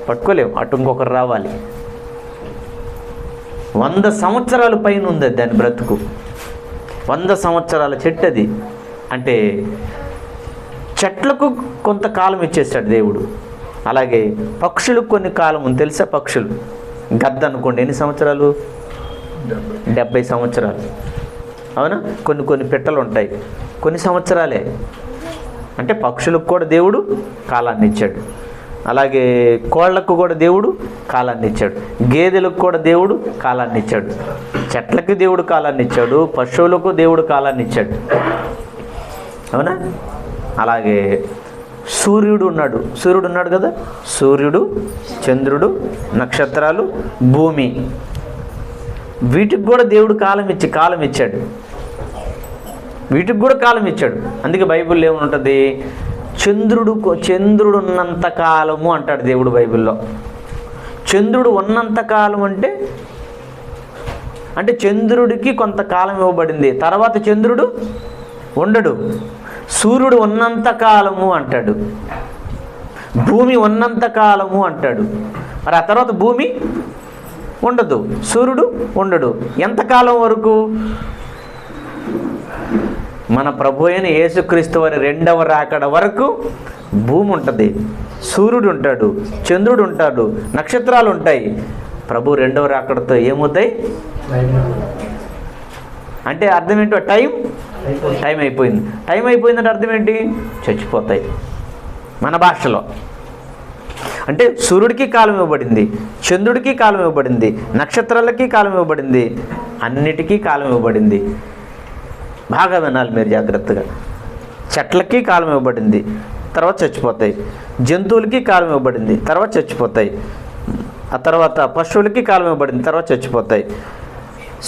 పట్టుకోలేము, అటు ఇంకొకరు రావాలి. 100 సంవత్సరాల పైన ఉంది దాని బ్రతుకు. 100 సంవత్సరాల చెట్టు అది. అంటే చెట్లకు కొంతకాలం ఇచ్చేస్తాడు దేవుడు. అలాగే పక్షులకు కొన్ని కాలం ఉంది తెలుసా? పక్షులు గద్ద అనుకోండి, ఎన్ని సంవత్సరాలు? 70 సంవత్సరాలు. అవునా? కొన్ని పిట్టలు ఉంటాయి, కొన్ని సంవత్సరాలే. అంటే పక్షులకు కూడా దేవుడు కాలాన్ని ఇచ్చాడు. అలాగే కోళ్లకు కూడా దేవుడు కాలాన్ని ఇచ్చాడు. గేదెలకు కూడా దేవుడు కాలాన్ని ఇచ్చాడు. చెట్లకి దేవుడు కాలాన్ని ఇచ్చాడు, పశువులకు దేవుడు కాలాన్ని ఇచ్చాడు. అవునా? అలాగే సూర్యుడు ఉన్నాడు కదా. సూర్యుడు, చంద్రుడు, నక్షత్రాలు, భూమి, వీటికి కూడా దేవుడు కాలం ఇచ్చాడు. వీటికి కూడా కాలం ఇచ్చాడు. అందుకే బైబిల్లో ఏముంటుంది? చంద్రుడు ఉన్నంత కాలము అంటాడు దేవుడు బైబిల్లో. చంద్రుడు ఉన్నంత కాలం అంటే చంద్రుడికి కొంతకాలం ఇవ్వబడింది, తర్వాత చంద్రుడు ఉండడు. సూర్యుడు ఉన్నంత కాలము అంటాడు, భూమి ఉన్నంత కాలము అంటాడు. మరి ఆ తర్వాత భూమి ఉండదు, సూర్యుడు ఉండడు. ఎంతకాలం వరకు? మన ప్రభు అయిన యేసుక్రీస్తు వారి 2వ రాకడ వరకు భూమి ఉంటుంది, సూర్యుడు ఉంటాడు, చంద్రుడు ఉంటాడు, నక్షత్రాలు ఉంటాయి. ప్రభు 2వ రాకడతో ఏమవుతాయి అంటే అర్థం ఏంటో? టైం అయిపోయింది. టైం అయిపోయిందంటే అర్థం ఏంటి? చచ్చిపోతాయి మన భాషలో. అంటే సూర్యుడికి కాలం ఇవ్వబడింది, చంద్రుడికి కాలం ఇవ్వబడింది, నక్షత్రాలకి కాలం ఇవ్వబడింది, అన్నిటికీ కాలం ఇవ్వబడింది. బాగా వినాలి మీరు జాగ్రత్తగా. చెట్లకి కాలం ఇవ్వబడింది, తర్వాత చచ్చిపోతాయి. జంతువులకి కాలం ఇవ్వబడింది, తర్వాత చచ్చిపోతాయి. ఆ తర్వాత పశువులకి కాలం ఇవ్వబడింది, తర్వాత చచ్చిపోతాయి.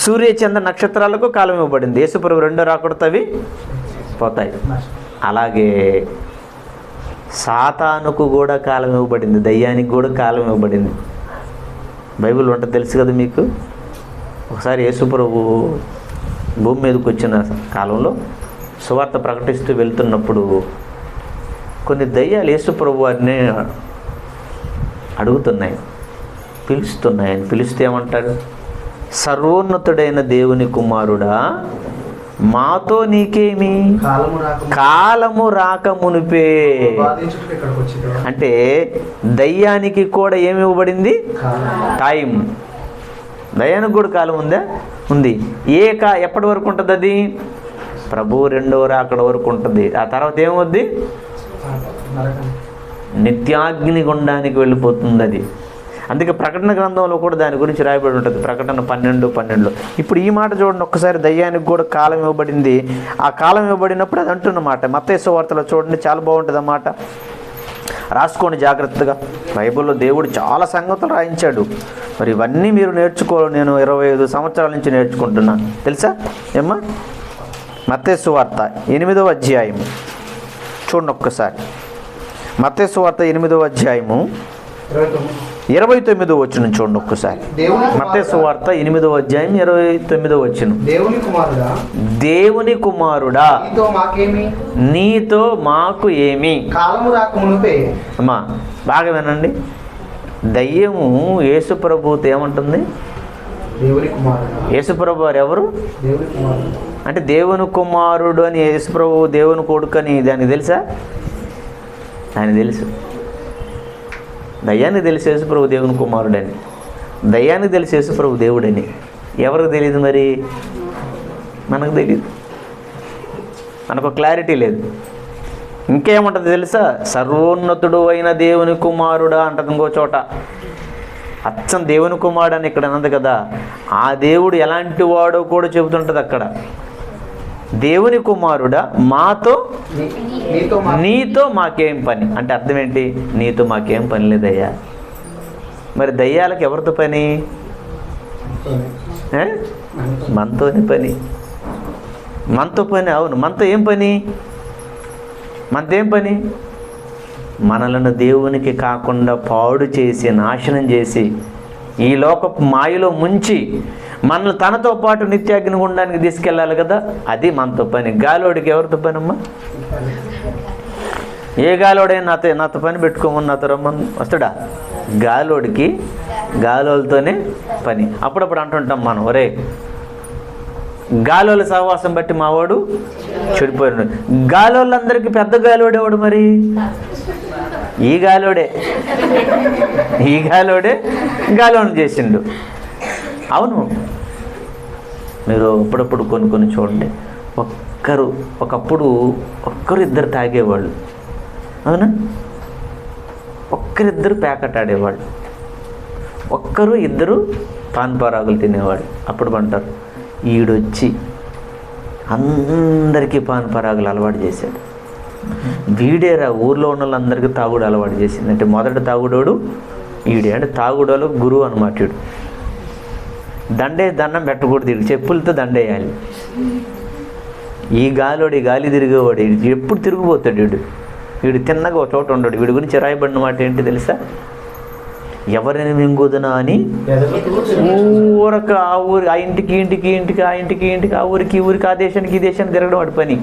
సూర్య చంద్ర నక్షత్రాలకు కాలం ఇవ్వబడింది, యేసుప్రభు 2వ రాకడతో అవి పోతాయి. అలాగే సాతానుకు కూడా కాలం ఇవ్వబడింది, దయ్యానికి కూడా కాలం ఇవ్వబడింది. బైబిల్ ఉంటుంది తెలుసు కదా మీకు. ఒకసారి యేసుప్రభు భూమి మీదకి వచ్చిన కాలంలో సువార్త ప్రకటిస్తూ వెళ్తున్నప్పుడు కొన్ని దయ్యాలు యేసుప్రభు వారిని అడుగుతున్నాయి, పిలుస్తున్నాయి. పిలిస్తే ఏమంటారు? సర్వోన్నతుడైన దేవుని కుమారుడా, మాతో నీకేమి? కాలము రాక మునిపే. అంటే దయ్యానికి కూడా ఏమి ఇవ్వబడింది? టైం. దయ్యానికి కూడా కాలం ఉందా? ఉంది. ఎప్పటి వరకు ఉంటుంది అది? ప్రభు 2వ రాకడ వరకు ఉంటుంది. ఆ తర్వాత ఏమవుద్ది? నిత్యాగ్ని గుండానికి వెళ్ళిపోతుంది అది. అందుకే ప్రకటన గ్రంథంలో కూడా దాని గురించి రాయబడి ఉంటుంది, ప్రకటన 12:12. ఇప్పుడు ఈ మాట చూడండి ఒక్కసారి. దయ్యానికి కూడా కాలం ఇవ్వబడింది. ఆ కాలం ఇవ్వబడినప్పుడు అది అంటున్నమాట. మత్తయి సువార్తలో చూడండి, చాలా బాగుంటుంది అన్నమాట. రాసుకోండి జాగ్రత్తగా. బైబిల్లో దేవుడు చాలా సంగతులు రాయించాడు. మరి ఇవన్నీ మీరు నేను 25 సంవత్సరాల నుంచి నేర్చుకుంటున్నాను తెలుసా ఏమ్మా? మత్తయి సువార్త 8వ అధ్యాయం చూడండి ఒక్కసారి. మత్తయి సువార్త 8వ అధ్యాయము 29వ వచనం చూడండి ఒక్కసారి. మత్తయి సువార్త 8వ అధ్యాయం 29వ వచనం. దేవుని కుమారుడా, నీతో మాకు ఏమి? అమ్మా బాగా వినండి. దయ్యము యేసుప్రభుతో ఏమంటుంది? యేసుప్రభు వారు ఎవరు అంటే దేవుని కుమారుడు అని. యేసుప్రభు దేవుని కొడుకు అని దానికి తెలుసా? ఆయన తెలుసు. దయ్యానికి తెలిసి యేసుప్రభు దేవుని కుమారుడని, దయ్యానికి తెలిసి యేసుప్రభు దేవుడని. ఎవరికి తెలియదు మరి? మనకు తెలియదు, మనకు క్లారిటీ లేదు. ఇంకేముంటుంది తెలుసా? సర్వోన్నతుడు అయిన దేవుని కుమారుడా అంటది ఇంకో చోట. అచ్చం దేవుని కుమారుడు అని ఇక్కడ అన్నది కదా. ఆ దేవుడు ఎలాంటి వాడో కూడా చెబుతుంటుంది అక్కడ. దేవుని కుమారుడా, నీతో మాకేం పని అంటే అర్థం ఏంటి? నీతో మాకేం పని లేదయ్యా. మరి దయ్యాలకు ఎవరితో పని? మనతోనే పని. మనతో పని. అవును, మనతో ఏం పని? మనదేం పని? మనలను దేవునికి కాకుండా పాడు చేసి, నాశనం చేసి, ఈ లోకపు మాయలో ముంచి మనల్ని తనతో పాటు నిత్యాగ్ని గుండానికి తీసుకెళ్ళాలి కదా. అది మనతో పని. గాలోడికి ఎవరితో పని అమ్మా? ఏ గాలోడే నాతో పని పెట్టుకోమని నాతో రమ్మని వస్తాడా? గాలోడికి గాలోలతోనే పని. అప్పుడప్పుడు అంటుంటాం మనం, ఒరే గాలోల సహవాసం బట్టి మావాడు చెడిపోయాడు. గాలోళ్ళందరికీ పెద్ద గాలోడేవాడు మరి ఈ గాలోడే గాలోని చేసిండు. అవును, మీరు అప్పుడప్పుడు కొన్ని చూడండి, ఒకప్పుడు ఇద్దరు తాగేవాళ్ళు, అవునా? ఒక్కరిద్దరు ప్యాకెట్ ఆడేవాళ్ళు, ఇద్దరు పాన్పరాగులు తినేవాళ్ళు. అప్పుడు అంటారు, ఈడొచ్చి అందరికీ పాన్పరాగులు అలవాటు చేశాడు, వీడేరా ఊర్లో ఉన్న వాళ్ళందరికీ తాగుడు అలవాటు చేసింది. అంటే మొదట తాగుడోడు ఈడే, అంటే తాగుడోలు గురువు అన్నమాట. వీడు దండం పెట్టకూడదు, వీడు చెప్పులతో దండేయాలి. ఈ గాలి తిరిగేవాడు, ఎప్పుడు తిరిగిపోతాడు వీడు తిన్నగా ఒక చోట ఉండడు. వీడి గురించి రాయబడిన మాట ఏంటి తెలుసా? ఎవరిని మింగుదునా అని ఊరక ఆ ఊరి ఆ ఇంటికి ఆ ఇంటికి ఆ ఊరికి ఆ దేశానికి ఈ దేశానికి తిరగడం వాడి పని.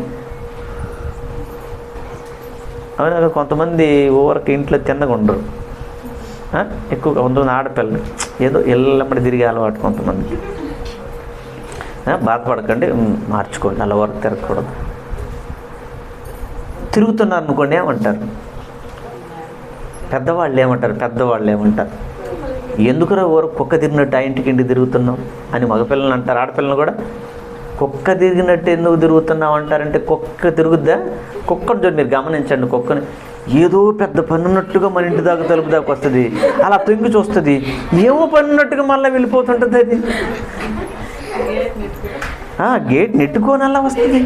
అవునా? కొంతమంది ఊరక ఇంట్లో తిన్నగా ఉండరు, ఎక్కువగా కొంతమంది ఆడపిల్లలు ఏదో ఎల్లమ్మడి తిరిగే అలవాటు కొంతమంది. బాధపడకండి, మార్చుకోండి, అలా వరకు తిరగకూడదు. తిరుగుతున్నారు అనుకోండి, ఏమంటారు పెద్దవాళ్ళు ఏమంటారు, ఎందుకురా ఊరకు కుక్క తిరిగినట్టు ఆ ఇంటికి తిరుగుతున్నావు అని మగపిల్లలు అంటారు. ఆడపిల్లలు కూడా కుక్క తిరిగినట్టు ఎందుకు తిరుగుతున్నావు అంటారంటే, కుక్క తిరుగుద్దా? కుక్కను చూడండి, మీరు గమనించండి, కుక్కని ఏదో పెద్ద పని ఉన్నట్టుగా మన ఇంటి దాకా తలుపు దాకా వస్తుంది, అలా తొంగి చూస్తుంది, ఏమో పని ఉన్నట్టుగా మళ్ళీ వెళ్ళిపోతుంటుంది. అది గేట్ నెట్టుకొని అలా వస్తుంది.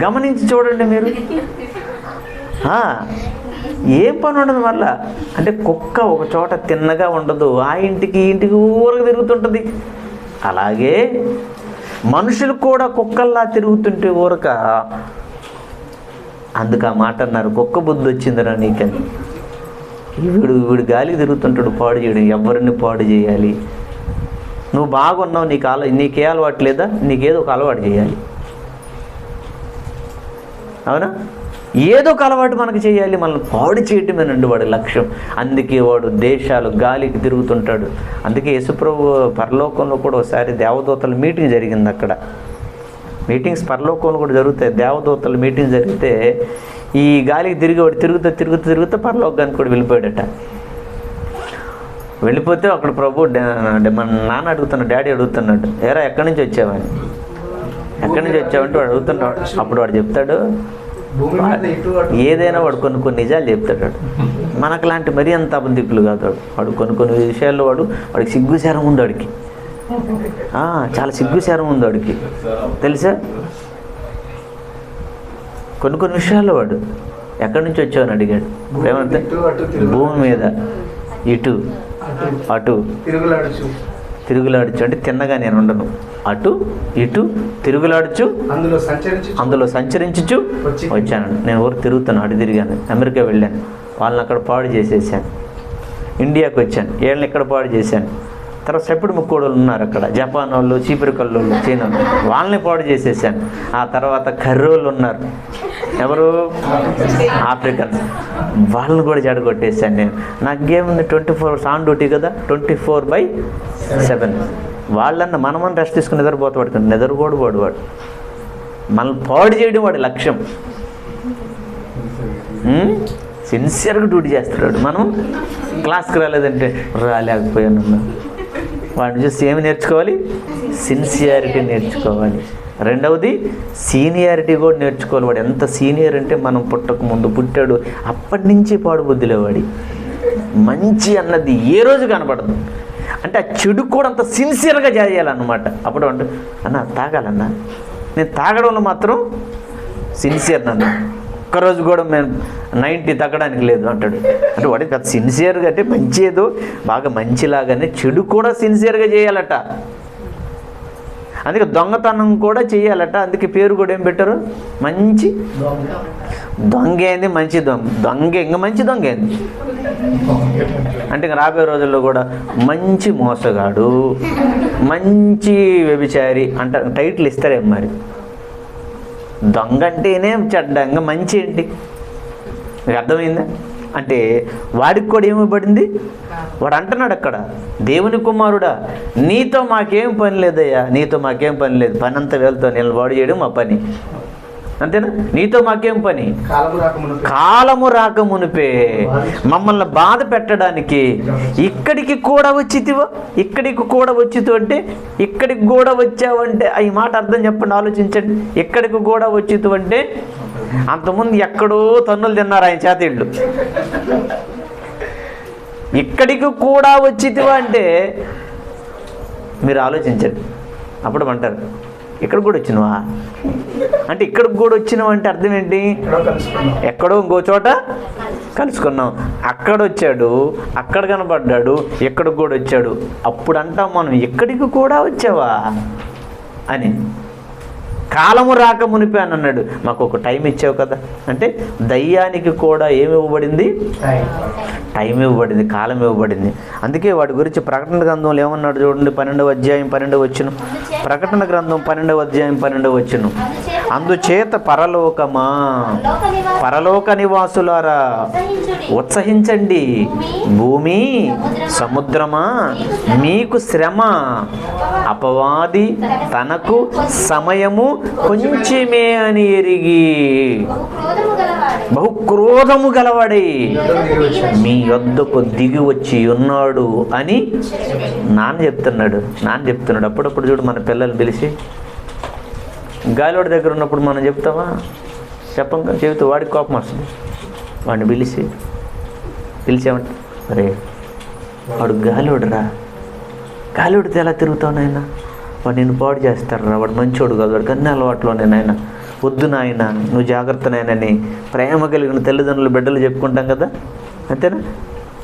గమనించి చూడండి మీరు, ఏం పని ఉండదు మళ్ళా. అంటే కుక్క ఒక చోట తిన్నగా ఉండదు, ఆ ఇంటికి ఊరకు తిరుగుతుంటుంది. అలాగే మనుషులు కూడా కుక్కల్లా తిరుగుతుంటే ఊరక, అందుకు ఆ మాట అన్నారు, కుక్క బుద్ధి వచ్చిందిరా నీకని. వీడు గాలి తిరుగుతుంటాడు, పాడు చేయడం. ఎవరిని పాడు చేయాలి? నువ్వు బాగున్నావు, నీకే అలవాటు లేదా? నీకేదో ఒక అలవాటు చేయాలి, అవునా? ఏదో ఒక అలవాటు మనకు చేయాలి, మనల్ని పాడు చేయటమేనండి వాడి లక్ష్యం. అందుకే వాడు దేశాలు గాలికి తిరుగుతుంటాడు. అందుకే యేసుప్రభు పరలోకంలో కూడా ఒకసారి దేవదూతల మీటింగ్ జరిగింది. అక్కడ మీటింగ్స్ పరలోకంలో కూడా జరుగుతాయి. దేవదూతల మీటింగ్ జరిగితే ఈ గాలికి తిరిగేవాడు తిరుగుతూ పరలోకానికి కూడా వెళ్ళిపోయాడట. వెళ్ళిపోతే అక్కడ ప్రభు మన నాన్న అడుగుతున్నాడు, డాడీ అడుగుతున్నాడు, ఏరా ఎక్కడి నుంచి వచ్చావని. ఎక్కడి నుంచి వచ్చావంటే వాడు అడుగుతున్నాడు. అప్పుడు వాడు చెప్తాడు, ఏదైనా వాడు కొన్ని నిజాలు చెప్తాడు. మనకు లాంటి మరీ అంత అబద్ధికులు కాదు వాడు. కొన్ని విషయాల్లో వాడికి సిగ్గుశారం ఉంది, వాడికి చాలా సిగ్గుశారం ఉంది వాడికి, తెలుసా? కొన్ని విషయాల్లో వాడు ఎక్కడి నుంచి వచ్చావని అడిగాడు. ఏమంటే భూమి మీద ఇటు అటు తిరుగులాడుచు, అంటే తిన్నగా నేను ఉండను, అటు ఇటు తిరుగులాడుచు అందులో సంచరించుచు వచ్చాను. నేను ఊరు తిరుగుతాను, అటు తిరిగాను, అమెరికా వెళ్ళాను, వాళ్ళని అక్కడ పాడు చేసేసాను. ఇండియాకి వచ్చాను, వీళ్ళని ఇక్కడ పాడు చేశాను. తర్వాత సెప్పుడు ముక్కోడోళ్ళు ఉన్నారు అక్కడ, జపాన్ వాళ్ళు, చీపురు కల్లోళ్ళు, చైనా, వాళ్ళని పాడు చేసేసాను. ఆ తర్వాత కర్రోళ్ళు ఉన్నారు, ఎవరు? ఆఫ్రికన్స్, వాళ్ళని కూడా జడగొట్టేసాను నేను. నాకేముంది, 24 hours ఆన్ డ్యూటీ కదా, 24/7. వాళ్ళన్న మనమని రెస్ట్ తీసుకుని నిద్రపోతాడు, నిద్రపోడు వాడు మనల్ని పాడు చేయడం వాడి లక్ష్యం. సిన్సియర్గా డ్యూటీ చేస్తున్నాడు. మనం క్లాస్కి రాలేదంటే రాలేకపోయాను. వాడిని చూసి ఏమి నేర్చుకోవాలి? సిన్సియారిటీ నేర్చుకోవాలి. రెండవది సీనియారిటీ కూడా నేర్చుకోవాలి. వాడు ఎంత సీనియర్ అంటే మనం పుట్టక ముందు పుట్టాడు, అప్పటి నుంచి పాడు బుద్ధిలే వాడి. మంచి అన్నది ఏ రోజు కనపడదు. అంటే ఆ చెడు కూడా అంత సిన్సియర్గా చేయాలన్నమాట. అప్పుడు అంటే అన్న తాగాలన్నా, నేను తాగడంలో మాత్రం సిన్సియర్ నన్ను, ఒక్కరోజు కూడా మేము 90 తగ్గడానికి లేదు అంటాడు. అంటే వాడికి అది సిన్సియర్గా, అంటే మంచి ఏదో బాగా మంచిలాగానే చెడు కూడా సిన్సియర్గా చేయాలట. అందుకే దొంగతనం కూడా చేయాలట. అందుకే పేరు కూడా ఏం పెట్టారు? మంచి దొంగ ఏంది, మంచి దొంగ ఇంకా మంచి దొంగ ఏంది అంటే ఇంక రాబోయే రోజుల్లో కూడా మంచి మోసగాడు, మంచి వ్యభిచారి అంట టైటిల్ ఇస్తారేం మరి. దొంగ అంటేనే చెడ్డ, ఇంకా మంచి ఏంటి? మీకు అర్థమైందా? అంటే వాడికి కూడా ఏమివ్వబడింది? వాడు అంటున్నాడు అక్కడ, దేవుని కుమారుడా నీతో మాకేం పని లేదయ్యా, నీతో మాకేం పని లేదు, పని అంతా వెళ్తా నిలబడి చేయడం మా పని, అంతేనా? నీతో మాకేం పని? కాలము రాకమునిపే మమ్మల్ని బాధ పెట్టడానికి ఇక్కడికి కూడా వచ్చితివా? ఇక్కడికి కూడా వచ్చితు అంటే ఇక్కడికి కూడా వచ్చావంటే ఈ మాట అర్థం చెప్పండి, ఆలోచించండి. ఇక్కడికి కూడా వచ్చితు అంటే అంతకుముందు ఎక్కడో తన్నులు తిన్నారు ఆయన చేతిళ్ళు. ఇక్కడికి కూడా వచ్చితివా అంటే మీరు ఆలోచించండి. అప్పుడు అంటారు ఇక్కడికి కూడా వచ్చినవా అంటే, ఇక్కడికి కూడా వచ్చినావు అంటే అర్థం ఏంటి? ఎక్కడో ఇంకో చోట కలుసుకున్నాం, అక్కడ వచ్చాడు, అక్కడ కనబడ్డాడు, ఎక్కడికి కూడా వచ్చాడు. అప్పుడు అంటాం మనం ఎక్కడికి కూడా వచ్చావా అని. కాలము రాక మునిపే అని అన్నాడు. మాకు ఒక టైం ఇచ్చావు కదా అంటే దయ్యానికి కూడా ఏమి ఇవ్వబడింది? టైం ఇవ్వబడింది, కాలం ఇవ్వబడింది. అందుకే వాడి గురించి ప్రకటన గ్రంథంలో ఏమన్నాడు చూడండి, 12వ అధ్యాయం 12వ వచనం. ప్రకటన గ్రంథం 12వ అధ్యాయం 12వ వచనం. అందుచేత పరలోకమా, పరలోక నివాసులారా ఉత్సహించండి, భూమి సముద్రమా మీకు శ్రమ, అపవాది తనకు సమయము కొంచెమే అని ఎరిగి బహుక్రోధము గలవాడై మీ యొద్దకు దిగి వచ్చి ఉన్నాడు అని నాన్న చెప్తున్నాడు. అప్పుడప్పుడు చూడు మన పిల్లలు పిలిచి, గాలివాడి దగ్గర ఉన్నప్పుడు మనం చెప్తామా? చెప్పంగా, చెబితే వాడికి కోపం వస్తుంది. వాడిని పిలిచామంటే అరే వాడు గాలివాడురా, గాలివాడితో ఎలా తిరుగుతావు నాయన, వాడు నిన్ను పాడు చేస్తారా, వాడు మంచోడు కాదు, వాడు కన్నీ అలవాట్లోనే నాయన, వద్దు నాయన నువ్వు జాగ్రత్త నాయనని ప్రేమ కలిగిన తల్లిదండ్రులు బిడ్డలు చెప్పుకుంటాం కదా, అంతేనా?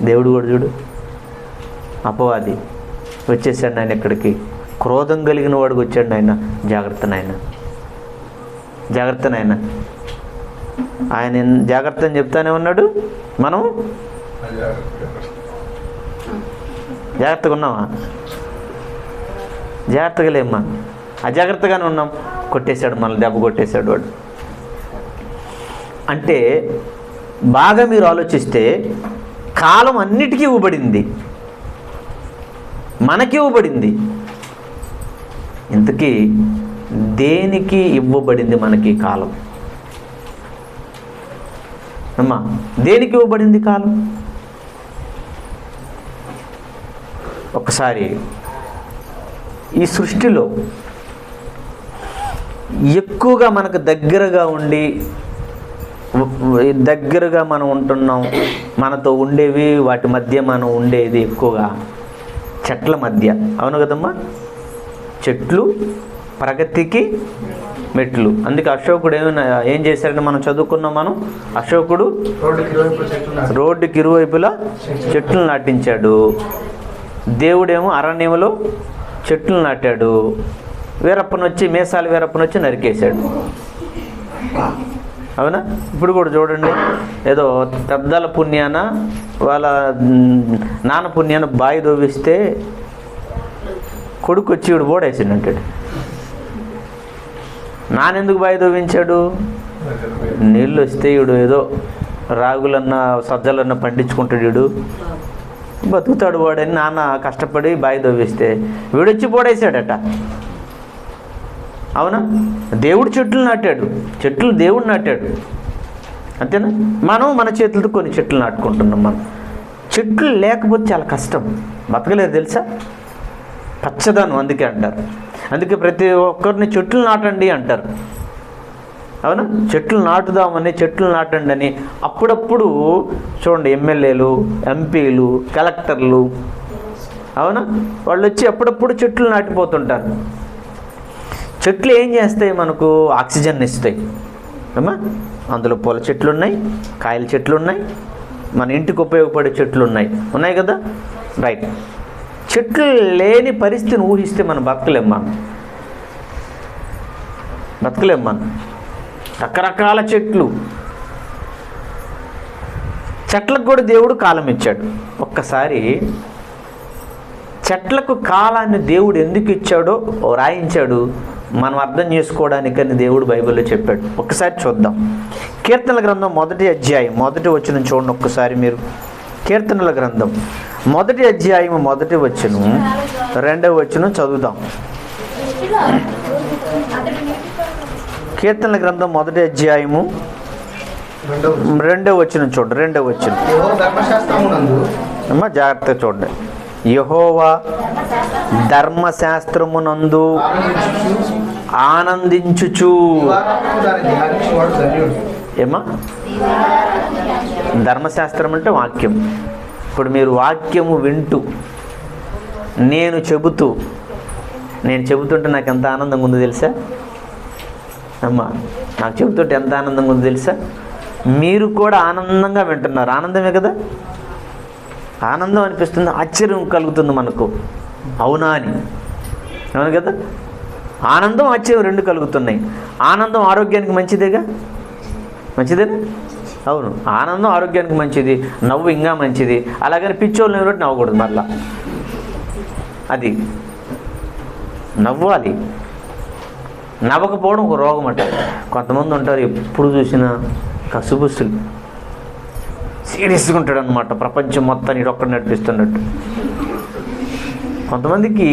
దేవుడు కూడా చూడు, అపవాది వచ్చేసాడు నాయన ఇక్కడికి, క్రోధం కలిగిన వాడికి వచ్చాడు నాయన, జాగ్రత్త నాయన, జాగ్రత్త నాయన. ఆయన జాగ్రత్త అని చెప్తానే ఉన్నాడు, మనం జాగ్రత్తగా ఉన్నామా? జాగ్రత్తగా లేమ్మా, అజాగ్రత్తగానే ఉన్నాం. కొట్టేశాడు, మనల్ని దెబ్బ కొట్టేశాడు వాడు. అంటే బాగా మీరు ఆలోచిస్తే కాలం అన్నిటికీ ఇవ్వబడింది, మనకి ఇవ్వబడింది. ఇంతకీ దేనికి ఇవ్వబడింది మనకి కాలం? అమ్మా, దేనికి ఇవ్వబడింది కాలం? ఒకసారి ఈ సృష్టిలో ఎక్కువగా మనకు దగ్గరగా ఉండి దగ్గరగా మనం ఉంటున్నాం, మనతో ఉండేవి, వాటి మధ్య మనం ఉండేది ఎక్కువగా చెట్ల మధ్య. అవును కదమ్మా? చెట్లు ప్రగతికి మెట్లు. అందుకే అశోకుడు ఏం చేశాడని మనం చదువుకున్నాం. మనం అశోకుడు రోడ్డుకి ఇరువైపులా చెట్లు నాటించాడు. దేవుడేమో అరణ్యంలో చెట్లు నాటాడు. మీసాల వీరప్పనొచ్చి నరికేశాడు. అవునా? ఇప్పుడు కూడా చూడండి, ఏదో పెద్దల పుణ్యాన వాళ్ళ నాన్న పుణ్యాన బావి దోవిస్తే కొడుకు వచ్చి ఇడు బోడేసిండు అంటాడు. నానెందుకు బావి దోవించాడు? నీళ్ళు వస్తే ఇడు ఏదో రాగులన్నా సజ్జలన్నా పండించుకుంటాడు, వీడు బతుకుతాడు వాడని నాన్న కష్టపడి బావి దోవిస్తే వీడొచ్చి పోడేశాడట. అవునా? దేవుడు చెట్లు నాటాడు, చెట్లు దేవుడు నాటాడు, అంతేనా? మనం మన చేతులతో కొన్ని చెట్లు నాటుకుంటున్నాం. మనం చెట్లు లేకపోతే చాలా కష్టం, బతకలేదు తెలుసా? పచ్చదనం అందుకే అంటారు. అందుకే ప్రతి ఒక్కరిని చెట్లు నాటండి అంటారు. అవునా? చెట్లు నాటుదామని, చెట్లు నాటండి అని అప్పుడప్పుడు చూడండి ఎమ్మెల్యేలు, ఎంపీలు, కలెక్టర్లు, అవునా, వాళ్ళు వచ్చి అప్పుడప్పుడు చెట్లు నాటిపోతుంటారు. చెట్లు ఏం చేస్తాయి? మనకు ఆక్సిజన్ ఇస్తాయి అమ్మా. అందులో పూల చెట్లు ఉన్నాయి, కాయల చెట్లు ఉన్నాయి, మన ఇంటికి ఉపయోగపడే చెట్లు ఉన్నాయి కదా, రైట్. చెట్లు లేని పరిస్థితిని ఊహిస్తే మనం బతకలేం. మనం రకరకాల చెట్లకు కూడా దేవుడు కాలం ఇచ్చాడు. ఒక్కసారి చెట్లకు కాలాన్ని దేవుడు ఎందుకు ఇచ్చాడో రాయించాడు. మనం అర్థం చేసుకోవడానికని దేవుడు బైబిల్లో చెప్పాడు. ఒక్కసారి చూద్దాం. కీర్తనల గ్రంథం 1వ అధ్యాయం 1వ వచనం చూడండి ఒక్కసారి మీరు. కీర్తనల గ్రంథం 1వ అధ్యాయం 1వ వచనం 2వ వచనం చదువుదాం. కీర్తనల గ్రంథం 1వ అధ్యాయము 2వ వచనం చూడండి. 2వ వచనం అమ్మా జాగ్రత్తగా చూడండి. యెహోవా ధర్మశాస్త్రమునందు ఆనందించుచు. ఏమా ధర్మశాస్త్రం అంటే వాక్యం. ఇప్పుడు మీరు వాక్యము వింటూ నేను చెబుతుంటే నాకు ఎంత ఆనందంగా ఉందో తెలుసా అమ్మా? నాకు చెబుతుంటే ఎంత ఆనందంగా ఉందో తెలుసా? మీరు కూడా ఆనందంగా వింటున్నారు. ఆనందమే కదా, ఆనందం అనిపిస్తుంది, ఆశ్చర్యం కలుగుతుంది మనకు. అవునా అని. అవును కదా, ఆనందం ఆశ్చర్యం రెండు కలుగుతున్నాయి. ఆనందం ఆరోగ్యానికి మంచిదేగా, మంచిదేనా? అవును, ఆనందం ఆరోగ్యానికి మంచిది, నవ్వు ఇంకా మంచిది. అలాగని పిచ్చోళ్ళు ఎవరు నవ్వకూడదు. మళ్ళా అది నవ్వాలి. నవ్వకపోవడం ఒక రోగం అంట. కొంతమంది ఉంటారు ఎప్పుడు చూసినా కసుబుసులు, సీరియస్గా ఉంటాడు అనమాట. ప్రపంచం మొత్తాన్ని ఒక్కడ నడిపిస్తున్నట్టు. కొంతమందికి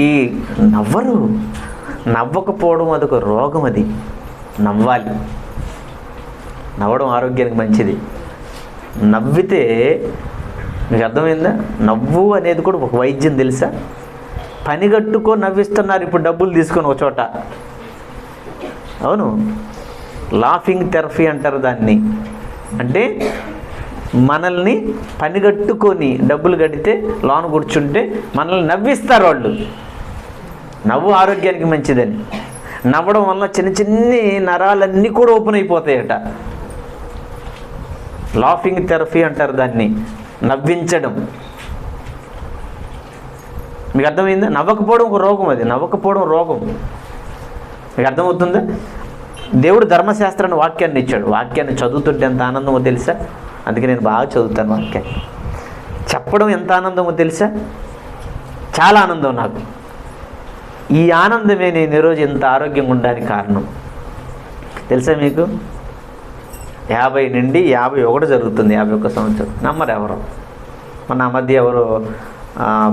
నవ్వకపోవడం అదొక రోగం. అది నవ్వాలి. నవ్వడం ఆరోగ్యానికి మంచిది. నవ్వితే మీకు అర్థమైందా? నవ్వు అనేది కూడా ఒక వైద్యం తెలుసా? పనిగట్టుకో నవ్విస్తున్నారు ఇప్పుడు డబ్బులు తీసుకొని ఒక చోట. అవును, లాఫింగ్ థెరపీ అంటారు దాన్ని. అంటే మనల్ని పనిగట్టుకొని డబ్బులు కడితే లోన్ కూర్చుంటే మనల్ని నవ్విస్తారు వాళ్ళు. నవ్వు ఆరోగ్యానికి మంచిదని. నవ్వడం వల్ల చిన్న చిన్ని నరాలన్నీ కూడా ఓపెన్ అయిపోతాయట. లాఫింగ్ థెరపీ అంటారు దాన్ని, నవ్వించడం. మీకు అర్థమైందా? నవ్వకపోవడం ఒక రోగం. అది నవ్వకపోవడం రోగం. మీకు అర్థమవుతుందా? దేవుడు ధర్మశాస్త్రాన్ని వాక్యాన్ని ఇచ్చాడు. వాక్యాన్ని చదువుతుంటే ఎంత ఆనందమో తెలుసా? అందుకే నేను బాగా చదువుతాను వాక్యాన్ని. చెప్పడం ఎంత ఆనందమో తెలుసా? చాలా ఆనందం నాకు. ఈ ఆనందమే నేను ఈరోజు ఎంత ఆరోగ్యంగా ఉండడానికి కారణం తెలుసా మీకు? 50 నుండి 51 జరుగుతుంది. 51 సంవత్సరం. నమ్మరు ఎవరు. మన మధ్య ఎవరు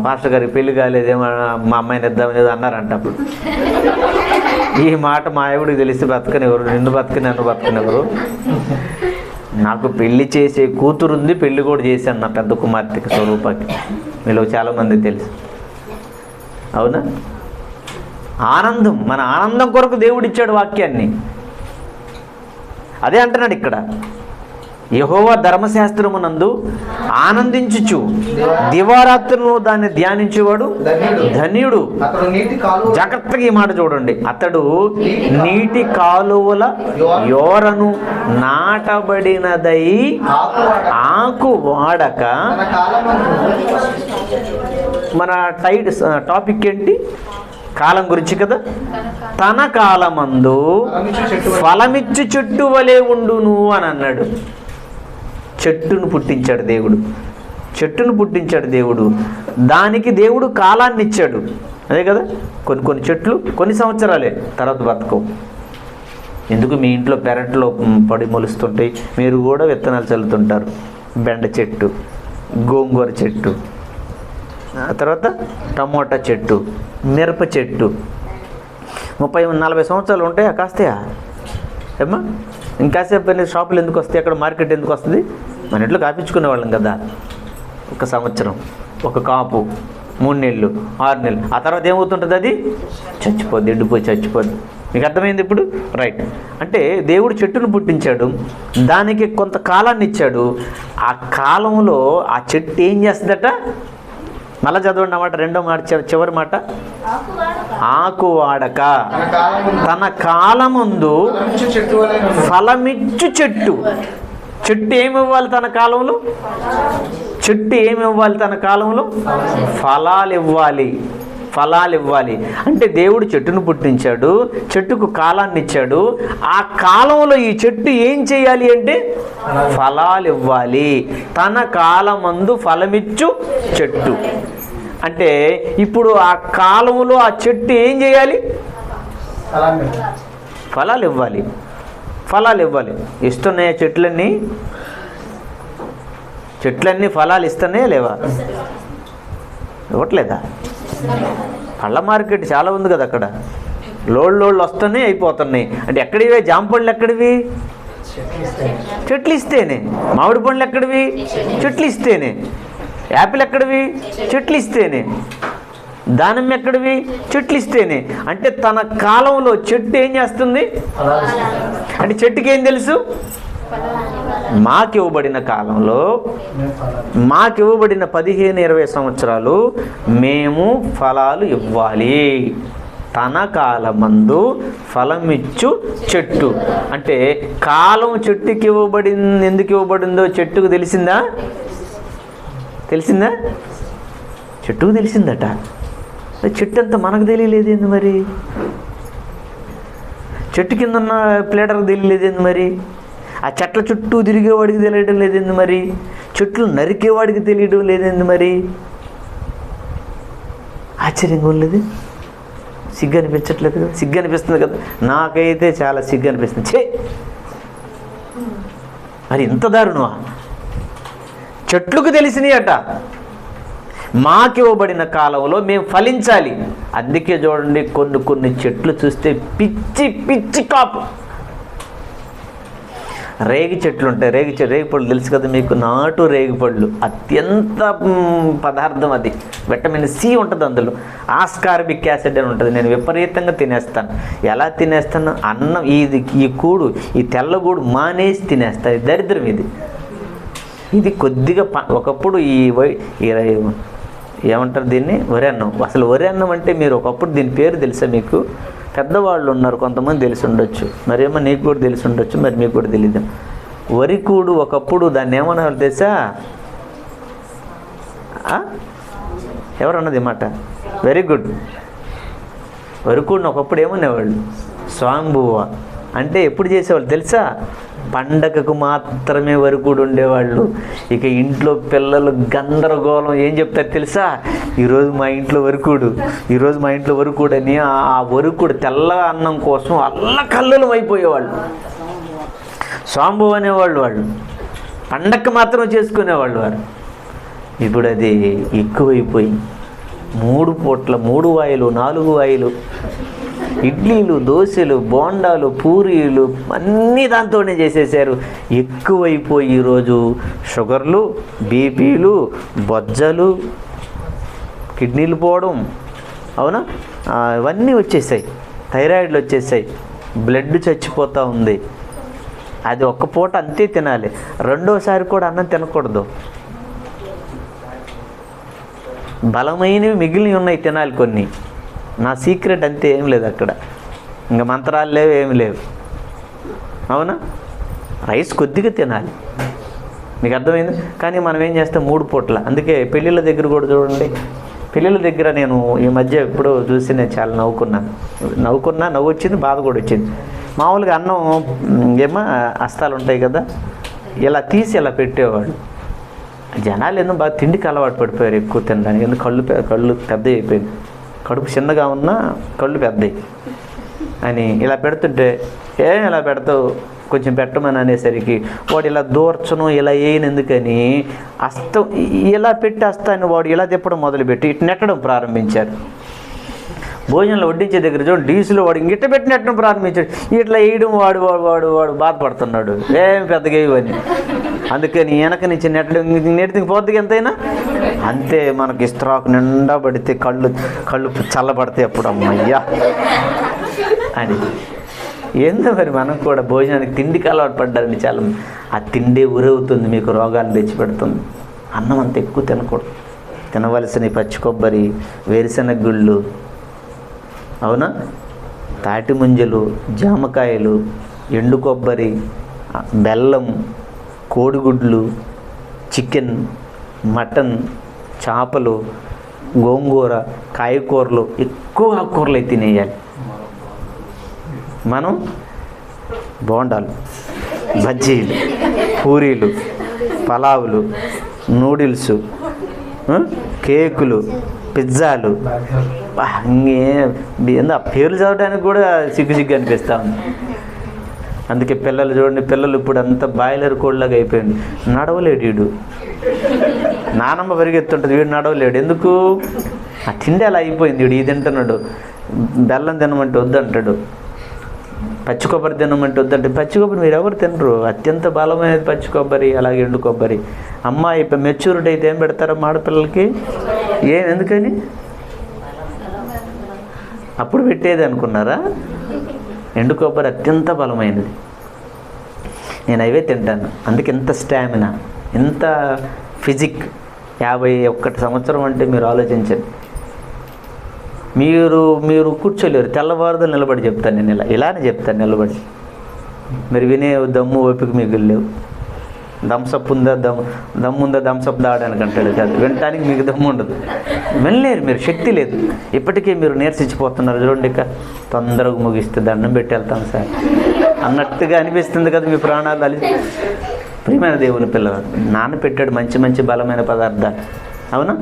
పాస్టర్ గారికి పెళ్లి కాలేదేమో, మా అమ్మాయిని ఇద్దామనేది అన్నారంట. అప్పుడు ఈ మాట మా ఆవిడికి తెలిసి బతకనివ్వరు. నన్ను బతకనివ్వరు. నాకు పెళ్లి చేసే కూతురుంది, పెళ్లి కూడా చేశాను నా పెద్ద కుమార్తెకి, స్వరూపకి. మీలో చాలామంది తెలుసు. అవునా? ఆనందం. మన ఆనందం కొరకు దేవుడిచ్చాడు వాక్యాన్ని. అదే అంటున్నాడు ఇక్కడ. యెహోవా ధర్మశాస్త్రమునందు ఆనందించుచు దివారాత్రులను దాన్ని ధ్యానించేవాడు ధన్యుడు. జాగ్రత్తగా ఈ మాట చూడండి. అతడు నీటి కాలువల యోరను నాటబడినదై ఆకు వాడక. మన టాపిక్ ఏంటి? కాలం గురించి కదా. తన కాలమందు ఫలమిచ్చు చెట్టు వలె ఉండును అని అన్నాడు. చెట్టును పుట్టించాడు దేవుడు. దానికి దేవుడు కాలాన్ని ఇచ్చాడు. అదే కదా, కొన్ని చెట్లు కొన్ని సంవత్సరాలే, తర్వాత బతకవు. ఎందుకు? మీ ఇంట్లో పెరట్లో పడి మొలుస్తుంటాయి, మీరు కూడా విత్తనాలు చల్లుతుంటారు. బెండ చెట్టు, గోంగూర చెట్టు, తర్వాత టమోటా చెట్టు, మిరప చెట్టు 30-40 సంవత్సరాలు ఉంటాయా? కాస్తాయా ఏమ్మా? ఇంకాసేపు వెళ్ళి షాపులు ఎందుకు వస్తాయి? అక్కడ మార్కెట్ ఎందుకు వస్తుంది? మన ఇంట్లో కాపించుకునే వాళ్ళం కదా. 1 సంవత్సరం, ఒక కాపు, 3 నెలలు, 6 నెలలు, ఆ తర్వాత ఏమవుతుంటుంది? అది చచ్చిపోద్ది, ఎండిపోయి చచ్చిపోద్ది. మీకు అర్థమైంది ఇప్పుడు? రైట్. అంటే దేవుడు చెట్టును పుట్టించాడు, దానికి కొంత కాలాన్ని ఇచ్చాడు. ఆ కాలంలో ఆ చెట్టు ఏం చేస్తుందట? మళ్ళా చదవండి అన్నమాట. 2వ మాట, చివరి మాట. ఆకు వాడక తన కాలముందు ఫలమిచ్చు చెట్టు. చెట్టు ఏమి ఇవ్వాలి తన కాలంలో? తన కాలంలో ఫలాలు ఇవ్వాలి. అంటే దేవుడు చెట్టును పుట్టించాడు, చెట్టుకు కాలాన్ని ఇచ్చాడు. ఆ కాలంలో ఈ చెట్టు ఏం చేయాలి అంటే ఫలాలు ఇవ్వాలి. తన కాలమందు ఫలమిచ్చు చెట్టు అంటే ఇప్పుడు ఆ కాలంలో ఆ చెట్టు ఏం చేయాలి? ఫలాలు ఇవ్వాలి. ఇస్తున్నాయా చెట్లన్నీ ఫలాలు ఇస్తున్నాయా లేవా? ఇవ్వట్లేదా? పళ్ళ మార్కెట్ చాలా ఉంది కదా అక్కడ. లోళ్ళు వస్తున్నాయి, అయిపోతున్నాయి. అంటే ఎక్కడివే? జామ పండ్లు ఎక్కడివి? చెట్లు ఇస్తేనే. మామిడి పండ్లు ఎక్కడివి? చెట్లు ఇస్తేనే. యాపిల్ ఎక్కడివి? చెట్లు ఇస్తేనే. దానిమ్మ ఎక్కడివి? చెట్లు ఇస్తేనే. అంటే తన కాలంలో చెట్టు ఏం చేస్తుంది అంటే చెట్టుకి ఏం తెలుసు? మాకివ్వబడిన కాలంలో, మాకివ్వబడిన 15-20 సంవత్సరాలు మేము ఫలాలు ఇవ్వాలి. తన కాలమందు ఫలమిచ్చు చెట్టు అంటే కాలం చెట్టుకి ఇవ్వబడింది. ఎందుకు ఇవ్వబడిందో చెట్టుకు తెలిసిందా? చెట్టుకు తెలిసిందట. చెట్టు అంతా మనకు తెలియలేదేంది మరి? చెట్టు కింద ఉన్న ప్లేటర్కి తెలియలేదేంది మరి? ఆ చెట్ల చుట్టూ తిరిగేవాడికి తెలియడం లేదేంది మరి? చెట్లు నరికేవాడికి తెలియడం లేదేంది మరి? ఆశ్చర్యంగా ఉండలేదు? సిగ్గు అనిపించట్లేదు కదా? సిగ్గు అనిపిస్తుంది కదా? నాకైతే చాలా సిగ్గు అనిపిస్తుంది. మరి ఇంత దారుణమా? చెట్లకు తెలిసినాయట. మాకివ్వబడిన కాలంలో మేము ఫలించాలి. అందుకే చూడండి, కొన్ని చెట్లు చూస్తే పిచ్చి కాపు. రేగి చెట్లు ఉంటాయి. రేగి పళ్ళు తెలుసు కదా మీకు? నాటు రేగి పళ్ళు అత్యంత పదార్థం. అది విటమిన్ సి ఉంటుంది అందులో. ఆస్కార్బిక్ యాసిడ్ అని ఉంటుంది. నేను విపరీతంగా తినేస్తాను. ఎలా తినేస్తాను? అన్నం ఈ తెల్లగూడు మానేసి తినేస్తాను. దరిద్రం ఇది కొద్దిగా ఒకప్పుడు ఏమంటారు దీన్ని? వరి అన్నం. అసలు వరి అన్నం అంటే మీరు ఒకప్పుడు దీని పేరు తెలుసా మీకు? పెద్దవాళ్ళు ఉన్నారు కొంతమంది తెలిసి ఉండొచ్చు, మరేమో నీకు కూడా తెలిసి ఉండొచ్చు, మరి మీకు కూడా తెలీదు. వరికూడు ఒకప్పుడు దాన్ని ఏమన్నారు తెలుసా? ఎవరన్నది మాట? Very good. వరికూడిని ఒకప్పుడు ఏమనేవాళ్ళు? స్వాంబువ. అంటే ఎప్పుడు చేసేవాళ్ళు తెలుసా? పండగకు మాత్రమే వరికూడు ఉండేవాళ్ళు. ఇక ఇంట్లో పిల్లలు గందరగోళం. ఏం చెప్తారు తెలుసా? ఈరోజు మా ఇంట్లో వరికూడు అని ఆ వరికూడు తెల్ల అన్నం కోసం అల్లకల్లోలం అయిపోయేవాళ్ళు. స్వాంబు అనేవాళ్ళు. వాళ్ళు పండగకు మాత్రం చేసుకునేవాళ్ళు వారు. ఇప్పుడు అది ఎక్కువైపోయి 3 పూట్ల 3 వాయిలు 4 వాయిలు ఇడ్లీలు, దోశలు, బోండాలు, పూరీలు అన్నీ దాంతోనే చేసేసారు. ఎక్కువైపోయి ఈరోజు షుగర్లు, బీపీలు, బొజ్జలు, కిడ్నీలు పోవడం, అవునా, ఇవన్నీ వచ్చేసాయి. థైరాయిడ్లు వచ్చేసాయి. బ్లడ్ చచ్చిపోతూ ఉంది. అది ఒక్క పూట అంతే తినాలి. రెండోసారి కూడా అన్నం తినకూడదు. బలమైనవి మిగిలినవి ఉన్నాయి, తినాలి కొన్ని. నా సీక్రెట్ అంతే, ఏం లేదు అక్కడ. ఇంకా మంత్రాలు లేవు, ఏమి లేవు. అవునా? రైస్ కొద్దిగా తినాలి. మీకు అర్థమైంది? కానీ మనం ఏం చేస్తాం? 3 పూట్ల. అందుకే పెళ్ళిళ్ళ దగ్గర కూడా చూడండి. పెళ్ళిళ్ళ దగ్గర నేను ఈ మధ్య ఎప్పుడో చూసి నేను చాలా నవ్వు వచ్చింది, బాధ కూడా వచ్చింది. మామూలుగా అన్నం ఏమో హస్తాలు ఉంటాయి కదా, ఇలా తీసి ఇలా పెట్టేవాడు. జనాలు ఎందుకు బాగా తిండికి అలవాటు పడిపోయారు ఎక్కువ తినడానికి. ఎందుకు కళ్ళు పెద్దవి అయిపోయింది. కడుపు చిన్నగా ఉన్నా కళ్ళు పెద్దవి అని ఇలా పెడుతుంటే, ఇలా పెడతావు, కొంచెం పెట్టమని అనేసరికి వాడు ఇలా దూర్చను, ఇలా వేయనందుకని ఇలా పెట్టి హస్తాన్ని వాడు ఇలా తిప్పడం మొదలుపెట్టి ఇటు నెట్టడం ప్రారంభించారు. భోజనంలో వడ్డించే దగ్గర చూడండి, డీసులో వాడు ఇంగిట్ట పెట్టి నెట్టడం ప్రారంభించాడు. ఇట్లా వేయడం వాడు బాధపడుతున్నాడు, ఏం పెద్దగా వేయవని. అందుకని వెనక నుంచి నెట్టింగ్ పోద్దిగా ఎంతైనా అంతే. మనకి స్ట్రాక్ నిండా పడితే కళ్ళు చల్లబడితే అప్పుడు అమ్మయ్యా అని. ఏందో మరి మనం కూడా భోజనానికి తిండికి అలవాటు పడ్డారని చాలా. ఆ తిండే ఉరవుతుంది, మీకు రోగాలు తెచ్చిపెడుతుంది. అన్నం అంత ఎక్కువ తినకూడదు. తినవలసిన పచ్చి కొబ్బరి, వేరుశెనగ గుళ్ళు, అవునా, తాటి ముంజలు, జామకాయలు, ఎండు కొబ్బరి, బెల్లం, కోడిగుడ్లు, చికెన్, మటన్, చేపలు, గోంగూర, కాయకూరలు, ఎక్కువ ఆకుకూరలు అయితే తినేయాలి. మనం బోండాలు, బజ్జీలు, పూరీలు, పలావులు, నూడిల్స్, కేకులు, పిజ్జాలు, ఏందో ఆ పేర్లు చదవడానికి కూడా సిగ్గు అనిపిస్తూ ఉంది. అందుకే పిల్లలు చూడండి, పిల్లలు ఇప్పుడు అంతా బాయిలర్ కోళ్ళలాగా అయిపోయింది. నడవలేడు వీడు, నానమ్మ పరిగెత్తుంటుంది, వీడు నడవలేడు. ఎందుకు? ఆ తిండి అలా అయిపోయింది. వీడు ఇది తింటున్నాడు, బెల్లం తినమంటే వద్దంటాడు, పచ్చి కొబ్బరి తినమంటే వద్దంటే. పచ్చి కొబ్బరి మీరు ఎవరు తినరు, అత్యంత బలమైనది పచ్చి కొబ్బరి, అలాగే ఎండు కొబ్బరి. అమ్మాయి ఇప్పుడు మెచ్యూరిటీ అయితే ఏం పెడతారా ఆడపిల్లలకి? ఎందుకని అప్పుడు పెట్టేది అనుకున్నారా? ఎండు కొబ్బరి అత్యంత బలమైనది. నేను అవే తింటాను, అందుకే ఎంత స్టామినా, ఎంత ఫిజిక్. 51 సంవత్సరం అంటే మీరు ఆలోచించండి. మీరు కూర్చోలేరు, తెల్లవారుదలు నిలబడి చెప్తాను నేను, ఇలానే చెప్తాను నిలబడి. మీరు వినే దమ్ము ఓపిక మీకు లేవు. థమ్సప్ ఉందా, దమ్ముందా థమ్సప్ దావడానికి అంటాడు కాదు, వినటానికి మీకు దమ్ము ఉండదు, వినలేరు మీరు, శక్తి లేదు. ఇప్పటికే మీరు నీరసించిపోతున్నారు. చూడండి, ఇక తొందరగా ముగిస్తే దండం పెట్టి వెళ్తాం సార్ అన్నట్టుగా అనిపిస్తుంది కదా మీ ప్రాణాలు. అది ప్రియమైన దేవుని పిల్లలు, నాన్న పెట్టాడు మంచి మంచి బలమైన పదార్థాలు, అవునా?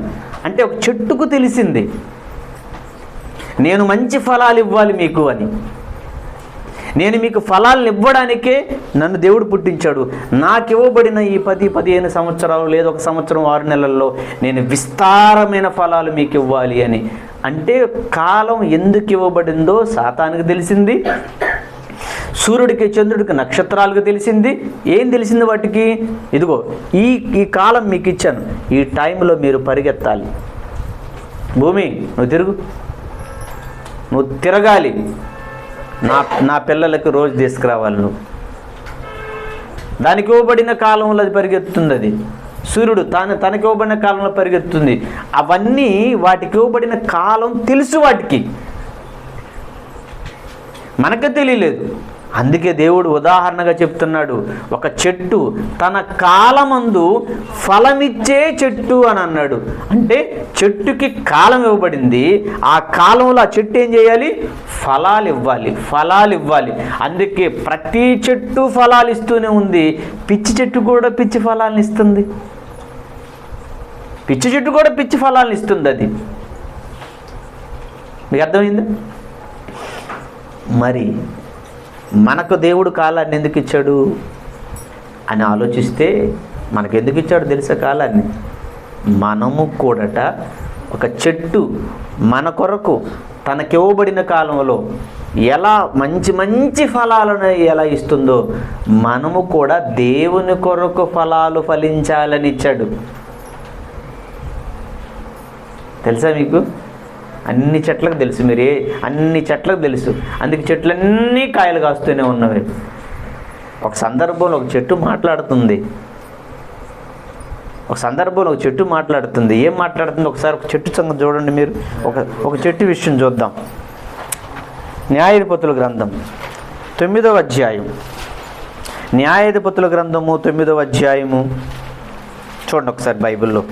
అంటే ఒక చెట్టుకు తెలిసింది నేను మంచి ఫలాలు ఇవ్వాలి మీకు అని. నేను మీకు ఫలాలను ఇవ్వడానికే నన్ను దేవుడు పుట్టించాడు. నాకు ఇవ్వబడిన ఈ 10-15 సంవత్సరాలు లేదా 1 సంవత్సరం 6 నెలల్లో నేను విస్తారమైన ఫలాలు మీకు ఇవ్వాలి అని. అంటే కాలం ఎందుకు ఇవ్వబడిందో సాతానికి తెలిసింది, సూర్యుడికి చంద్రుడికి నక్షత్రాలకు తెలిసింది. ఏం తెలిసింది వాటికి? ఇదిగో ఈ కాలం మీకు ఇచ్చాను, ఈ టైంలో మీరు పరిగెత్తాలి. భూమి నువ్వు తిరుగు, నువ్వు తిరగాలి, నా పిల్లలకు రోజు తీసుకురావాలి నువ్వు. దానికి ఇవ్వబడిన కాలంలో అది పరిగెత్తుంది. అది సూర్యుడు తనకి ఇవ్వబడిన కాలంలో పరిగెత్తుంది. అవన్నీ వాటికి ఇవ్వబడిన కాలం తెలుసు, వాటికి మనకే తెలియలేదు. అందుకే దేవుడు ఉదాహరణగా చెప్తున్నాడు, ఒక చెట్టు తన కాలమందు ఫలమిచ్చే చెట్టు అని అన్నాడు. అంటే చెట్టుకి కాలం ఇవ్వబడింది, ఆ కాలంలో ఆ చెట్టు ఏం చేయాలి? ఫలాలు ఇవ్వాలి. అందుకే ప్రతి చెట్టు ఫలాలు ఇస్తూనే ఉంది. పిచ్చి చెట్టు కూడా పిచ్చి ఫలాలను ఇస్తుంది. అది మీకు అర్థమైందా? మరి మనకు దేవుడు కాలాన్ని ఎందుకు ఇచ్చాడు అని ఆలోచిస్తే, మనకు ఎందుకు ఇచ్చాడు తెలుసా కాలాన్ని? మనము కూడట ఒక చెట్టు మన కొరకు తనకివ్వబడిన కాలంలో ఎలా మంచి మంచి ఫలాలను ఎలా ఇస్తుందో, మనము కూడా దేవుని కొరకు ఫలాలు ఫలించాలని ఇచ్చాడు. తెలుసా మీకు? అన్ని చెట్లకు తెలుసు, అన్ని చెట్లకు తెలుసు. అందుకే చెట్లన్నీ కాయలు కాస్తూనే ఉన్నవి. ఒక సందర్భంలో ఒక చెట్టు మాట్లాడుతుంది. ఏం మాట్లాడుతుంది? ఒకసారి ఒక చెట్టు సంగతి చూడండి మీరు. ఒక చెట్టు విషయం చూద్దాం. న్యాయాధిపతుల గ్రంథం 9వ అధ్యాయం. న్యాయాధిపతుల గ్రంథము 9వ అధ్యాయము చూడండి ఒకసారి బైబిల్లో.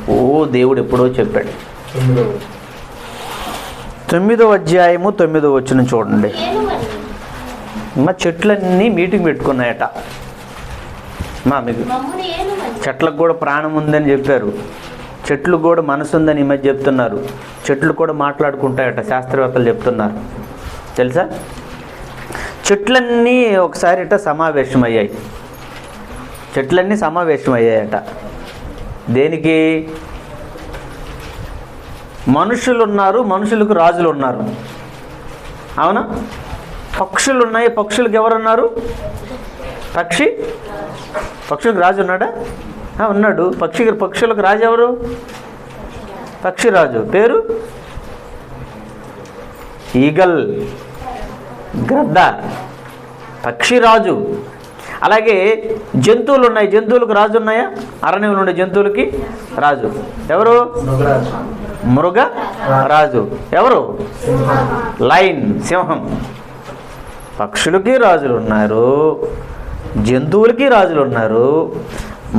దేవుడు ఎప్పుడో చెప్పాడు. 9వ అధ్యాయము 9వ వచనం చూడండి. మా చెట్లన్నీ మీటింగ్ పెట్టుకున్నాయట. మీకు చెట్లకు కూడా ప్రాణం ఉందని చెప్పారు, చెట్లు కూడా మనసు ఉందని ఈ మధ్య చెప్తున్నారు. చెట్లు కూడా మాట్లాడుకుంటాయట, శాస్త్రవేత్తలు చెప్తున్నారు. తెలుసా? చెట్లన్నీ ఒకసారి సమావేశమయ్యాయట. దేనికి? మనుషులు ఉన్నారు, మనుషులకు రాజులు ఉన్నారు, అవునా? పక్షులు ఉన్నాయి, పక్షులకు ఎవరున్నారు? పక్షులకు రాజు ఉన్నాడా? ఉన్నాడు. పక్షులకు రాజు ఎవరు? పక్షిరాజు పేరు ఈగల్, గ్రద్ద, పక్షిరాజు. అలాగే జంతువులు ఉన్నాయి, జంతువులకు రాజు ఉన్నాయా? అరణ్యంలో ఉండే జంతువులకి రాజు ఎవరు? మృగ రాజు ఎవరు? లైన్, సింహం. పక్షులకి రాజులు ఉన్నారు, జంతువులకి రాజులు ఉన్నారు,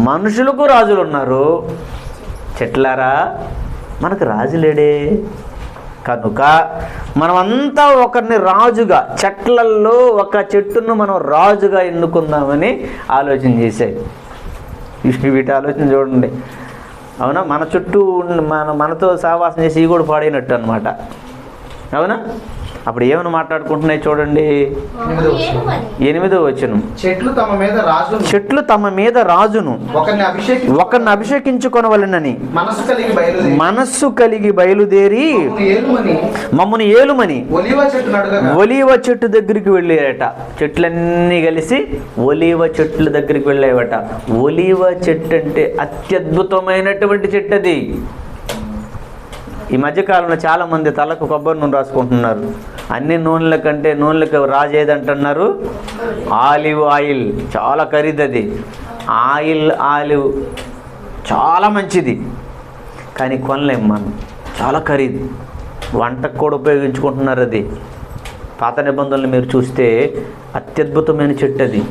మనుషులకు రాజులు ఉన్నారు. చెట్లారా మనకు రాజు లేడే, కనుక మనమంతా ఒకరిని రాజుగా, చెట్లల్లో ఒక చెట్టును మనం రాజుగా ఎన్నుకుందామని ఆలోచన చేశాయి. వీటి ఆలోచన చూడండి. అవునా? మన చుట్టూ మనతో సహవాసం చేసి ఇవి కూడా పాడైనట్టు అనమాట. అవునా? అప్పుడు ఏమని మాట్లాడుకుంటున్నాయి చూడండి, 8వ వచనం. చెట్లు తమ మీద రాజును ఒకరిని అభిషేకించుకొనవలెనని మనస్సు కలిగి బయలుదేరి మమ్మల్ని ఏలుమని ఒలీవ చెట్టు దగ్గరికి వెళ్ళారట. చెట్లన్నీ కలిసి ఒలీవ చెట్ల దగ్గరికి వెళ్ళావట. ఒలీవ చెట్టు అంటే అత్యద్భుతమైనటువంటి చెట్టు అది. ఈ మధ్యకాలంలో చాలామంది తలకు కొబ్బరి నూనె రాసుకుంటున్నారు. అన్ని నూనెల కంటే నూనెలకు రాజేది అంటున్నారు ఆలివ్ ఆయిల్. చాలా ఖరీదది. ఆలివ్ చాలా మంచిది, కానీ కొనలేం మనం, చాలా ఖరీదు. వంటకు కూడా ఉపయోగించుకుంటున్నారు అది. పాత నిబంధనలు మీరు చూస్తే అత్యద్భుతమైన చెట్టు అది.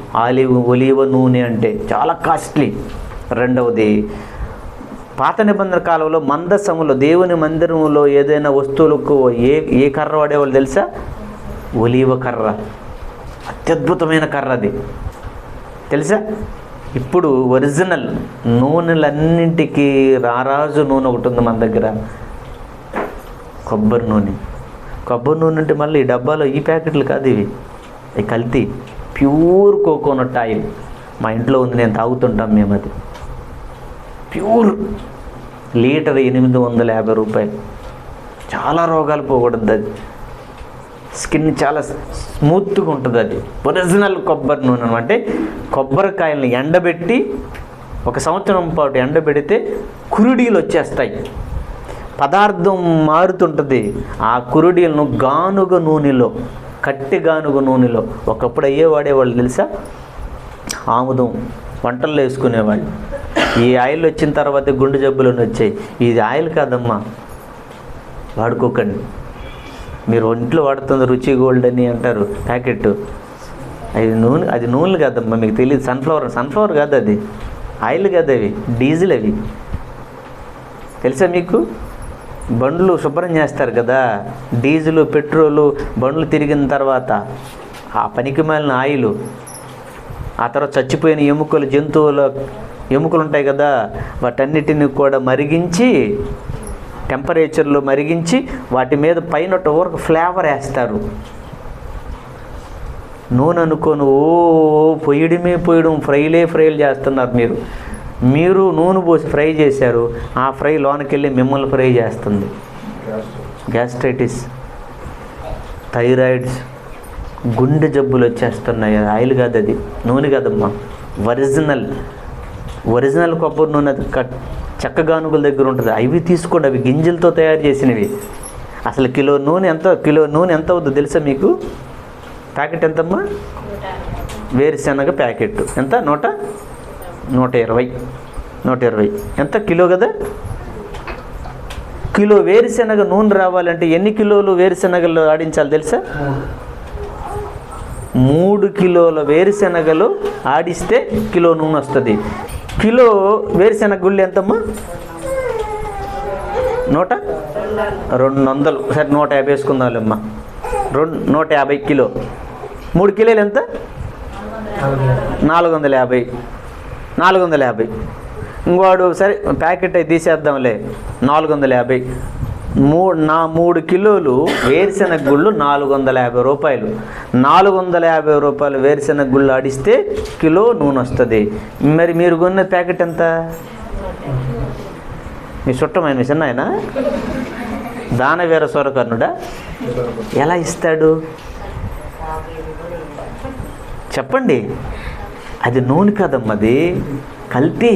ఒలీవ నూనె అంటే చాలా కాస్ట్లీ. రెండవది, పాత నిబంధన కాలంలో మందసములో దేవుని మందిరంలో ఏదైనా వస్తువులకు ఏ కర్ర వాడేవాళ్ళు తెలుసా? ఒలీవ కర్ర. అత్యద్భుతమైన కర్ర అది, తెలుసా? ఇప్పుడు ఒరిజినల్ నూనెలన్నింటికి రారాజు నూనె ఒకటి ఉంది మన దగ్గర, కొబ్బరి నూనె. కొబ్బరి నూనె అంటే మళ్ళీ ఈ డబ్బాలో ఈ ప్యాకెట్లు కాదు, ఇవి కల్తీ. ప్యూర్ కోకోనట్ ఆయిల్ మా ఇంట్లో ఉంది, నేను తాగుతుంటాం మేము. అది ప్యూర్. లీటర్ 850 రూపాయలు. చాలా రోగాలు పోకూడదు అది. స్కిన్ చాలా స్మూత్గా ఉంటుంది అది. ఒరిజినల్ కొబ్బరి నూనె అంటే కొబ్బరికాయలను ఎండబెట్టి 1 సంవత్సరం పాటు ఎండబెడితే కురుడీలు వచ్చేస్తాయి, పదార్థం మారుతుంటుంది. ఆ కురుడీలను గానుగ నూనెలో, కట్టె గానుగ నూనెలో ఒకప్పుడు వాడేవాళ్ళు తెలుసా? ఆముదం వంటల్లో వేసుకునేవాళ్ళు. ఈ ఆయిల్ వచ్చిన తర్వాత గుండె జబ్బులను వచ్చాయి. ఇది ఆయిల్ కాదమ్మా, వాడుకోకండి. మీరు ఒంట్లో వాడుతుంది రుచి గోల్డ్ అని అంటారు ప్యాకెట్, అది నూనెలు కాదమ్మా, మీకు తెలియదు. సన్ఫ్లవర్ కాదు అది, ఆయిల్ కాదు, అవి డీజిల్. అవి తెలుసా మీకు? బండ్లు శుభ్రం చేస్తారు కదా, డీజిల్ పెట్రోలు బండ్లు తిరిగిన తర్వాత ఆ పనికి మాలిన ఆయిల్, ఆ తర్వాత చచ్చిపోయిన ఎముకలు, జంతువుల ఎముకలు ఉంటాయి కదా, వాటన్నిటిని కూడా మరిగించి టెంపరేచర్లో మరిగించి వాటి మీద పైన వరకు ఫ్లేవర్ వేస్తారు. నూనె అనుకోను పొయ్యడం ఫ్రైలు చేస్తున్నారు మీరు నూనె పోసి ఫ్రై చేశారు, ఆ ఫ్రై లోనకెళ్ళి మిమ్మల్ని ఫ్రై చేస్తుంది. గ్యాస్ట్రైటిస్, థైరాయిడ్స్, గుండె జబ్బులు వచ్చేస్తున్నాయి. ఆయిల్ కాదు అది, నూనె కాదమ్మా. ఒరిజినల్ కొబ్బరి నూనె చెక్క గానుగుల దగ్గర ఉంటుంది. అవి తీసుకోండి, అవి గింజలతో తయారు చేసినవి. అసలు కిలో నూనె ఎంత అవుతుందో తెలుసా మీకు? ప్యాకెట్ ఎంతమ్మా? వేరుశనగ ప్యాకెట్ ఎంత? 120 ఎంత? కిలో కదా. కిలో వేరుశనగ నూనె రావాలంటే ఎన్ని కిలోలు వేరుశనగలు ఆడించాలి తెలుసా? 3 కిలోల వేరుశనగలు ఆడిస్తే కిలో నూనె వస్తుంది. కిలో వేరుశనగ గుళ్ళు ఎంతమ్మా? 200. సరే 150 వేసుకుందాంలేమ్మా. 150 కిలో. 3 కిలోలు ఎంత? 450. ఇంకోడు సరే ప్యాకెట్ అయితే తీసేద్దాంలే, 450. 3 కిలోలు వేరుశెనగ గుళ్ళు 450 రూపాయలు. 450 రూపాయలు వేరుశెనగ గుళ్ళు ఆడిస్తే కిలో నూనె వస్తుంది. మరి మీరు కొన్న ప్యాకెట్ ఎంత? మీ చుట్టమైన చిన్న ఆయన దానవీర సూరకర్ణుడా? ఎలా ఇస్తాడు చెప్పండి? అది నూనె కదమ్మా, అది కల్తీ.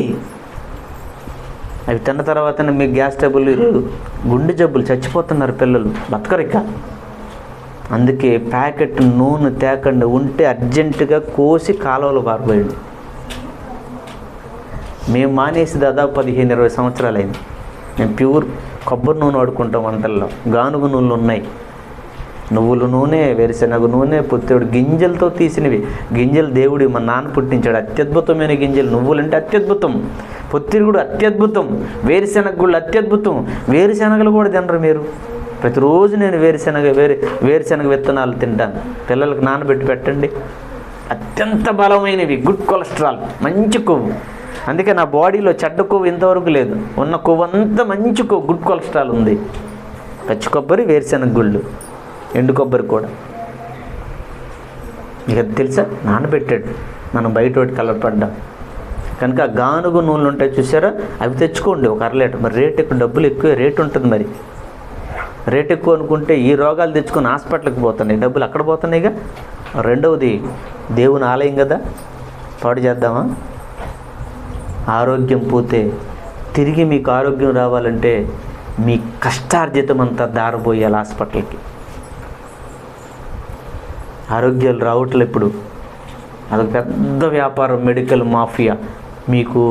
అవి తిన్న తర్వాత మీకు గ్యాస్ ట్రబుల్, గుండె జబ్బులు, చచ్చిపోతున్నారు పిల్లలు, బతకరు ఇక. అందుకే ప్యాకెట్ నూనె తేకుండా ఉంటే అర్జెంటుగా కోసి కాలువలో పారిపోయింది. మేము మానేసి దాదాపు 15-20 సంవత్సరాలు అయింది. మేము ప్యూర్ కొబ్బరి నూనె వాడుకుంటాం వంటల్లో. గానుగ నూనెలు ఉన్నాయి, నువ్వుల నూనె, వేరుశెనగ నూనె, పుత్తేడు గింజలతో తీసినవి. గింజలు దేవుడు మా నాన్న పుట్టించాడు, అత్యద్భుతమైన గింజలు. నువ్వులు అంటే అత్యద్భుతం, పొత్తిరుగుడు అత్యద్భుతం, వేరుశెనగ గుళ్ళు అత్యద్భుతం. వేరుశెనగలు కూడా తినరు మీరు. ప్రతిరోజు నేను వేరుశెనగ విత్తనాలు తింటాను. పిల్లలకు నానబెట్టి పెట్టండి. అత్యంత బలమైనవి, గుడ్ కొలెస్ట్రాల్, మంచి కొవ్వు. అందుకే నా బాడీలో చెడ్డ కొవ్వు ఇంతవరకు లేదు. ఉన్న కొవ్వు అంతా మంచి కొవ్వు, గుడ్ కొలెస్ట్రాల్ ఉంది. పచ్చి కొబ్బరి, వేరుశెనగ గుళ్ళు, ఎండు కొబ్బరి కూడా. మీకు అది తెలుసా? నానబెట్టాడు, మనం బయట ఒకటి కలపడ్డాం కనుక. ఆ గానుగు నూనెలు ఉంటాయి చూసారా, అవి తెచ్చుకోండి ఒక 1/2 లీటర్. మరి రేట్ ఎక్కువ, డబ్బులు ఎక్కువ రేట్ ఉంటుంది. మరి రేట్ ఎక్కువ అనుకుంటే ఈ రోగాలు తెచ్చుకొని హాస్పిటల్కి పోతున్నాయి, డబ్బులు అక్కడ పోతున్నాయిగా. రెండవది, దేవుని ఆలయం కదా, పాడు చేద్దామా? ఆరోగ్యం పోతే తిరిగి మీకు ఆరోగ్యం రావాలంటే మీ కష్టార్జితం అంతా దారబోయాలి హాస్పిటల్కి. ఆరోగ్యాలు రావట్లే ఇప్పుడు. అదొక పెద్ద వ్యాపారం, మెడికల్ మాఫియా. మీకు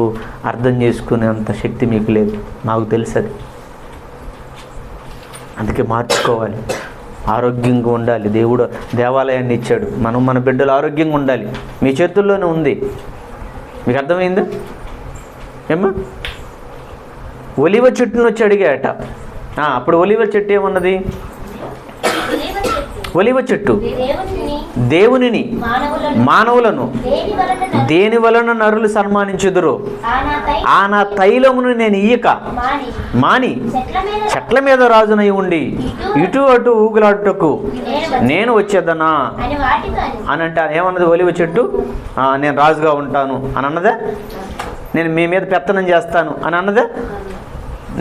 అర్థం చేసుకునేంత శక్తి మీకు లేదు, నాకు తెలుసు అది. అందుకే మార్చుకోవాలి, ఆరోగ్యంగా ఉండాలి. దేవుడు దేవాలయాన్ని ఇచ్చాడు, మనం మన బిడ్డలు ఆరోగ్యంగా ఉండాలి. మీ చేతుల్లోనే ఉంది. మీకు అర్థమైందా? ఏమ్మా, ఒలివ చెట్టును వచ్చి అడిగాట. అప్పుడు ఒలివ చెట్టు ఏమన్నది? ఒలివ చెట్టు దేవునిని మానవులను దేని వలన నరులు సన్మానించుదురు? ఆ నా తైలమును నేను ఇయ్యక మాని చెట్ల మీద రాజునై ఉండి ఇటు అటు ఊగులాడుటకు నేను వచ్చేదనా అని అంటే ఏమన్నది? ఒలివ చెట్టు నేను రాజుగా ఉంటాను అని అన్నదా? నేను మీ మీద పెత్తనం చేస్తాను అని అన్నదా?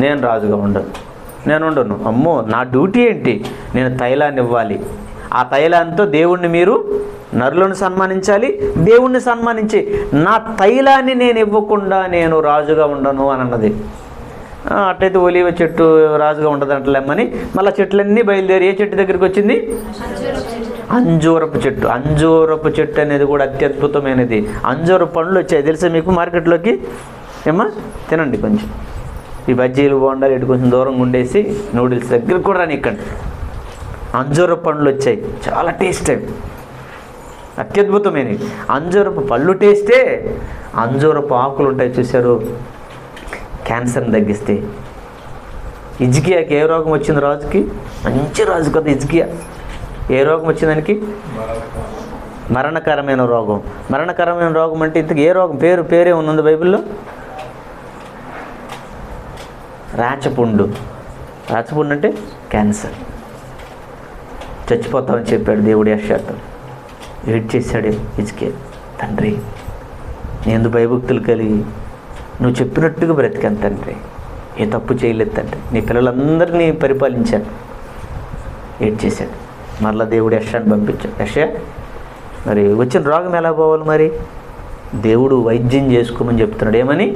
నేను రాజుగా ఉండను. అమ్మో, నా డ్యూటీ ఏంటి? నేను తైలాన్ని ఇవ్వాలి. ఆ తైలాంతో దేవుణ్ణి, మీరు నరులను సన్మానించాలి, దేవుణ్ణి సన్మానించి నా తైలాన్ని నేను ఇవ్వకుండా నేను రాజుగా ఉండను అని అన్నది. అట్లయితే ఒలివ చెట్టు రాజుగా ఉండదంటలేమని మళ్ళీ చెట్లన్నీ బయలుదేరి ఏ చెట్టు దగ్గరికి వచ్చింది? అంజూరపు చెట్టు. అంజూరపు చెట్టు అనేది కూడా అత్యద్భుతమైనది. అంజూర పండ్లు వచ్చాయి తెలుసా మీకు మార్కెట్లోకి? ఏమ్మా, తినండి కొంచెం. ఈ బజ్జీలు, బోండాలు ఇటు కొంచెం దూరంగా ఉండేసి నూడిల్స్ దగ్గర కూడా రానిక్కండి. అంజూర పండ్లు వచ్చాయి, చాలా టేస్ట్ అవి, అత్యద్భుతమైనవి. అంజూరపు పళ్ళు టేస్టే. అంజూరపు ఆకులు ఉంటాయి చూశారు, క్యాన్సర్ని తగ్గిస్తాయి. హిజ్కియాకి ఏ రోగం వచ్చింది? రాజుకి, మంచి రాజు కదా హిజ్కియా. ఏ రోగం వచ్చిందానికి? మరణకరమైన రోగం. మరణకరమైన రోగం అంటే ఇంతకు ఏ రోగం? పేరే ఉన్నది బైబిల్లో? రాచపుండు. రాచపుండు అంటే క్యాన్సర్. చచ్చిపోతామని చెప్పాడు దేవుడు యెషయాతో. ఏడ్ చేశాడు హిజ్కియా, తండ్రి నేను భయభక్తులు కలిగి నువ్వు చెప్పినట్టుగా బ్రతికాను తండ్రి, ఏ తప్పు చేయలేదు తండ్రి, నీ పిల్లలందరినీ పరిపాలించాను. ఏడ్ చేశాడు. మరలా దేవుడు యెషయాని పంపించాడు. యెషయా, మరి వచ్చిన రోగం ఎలా పోవాలి? మరి దేవుడు వైద్యం చేసుకోమని చెప్తున్నాడు. ఏమని?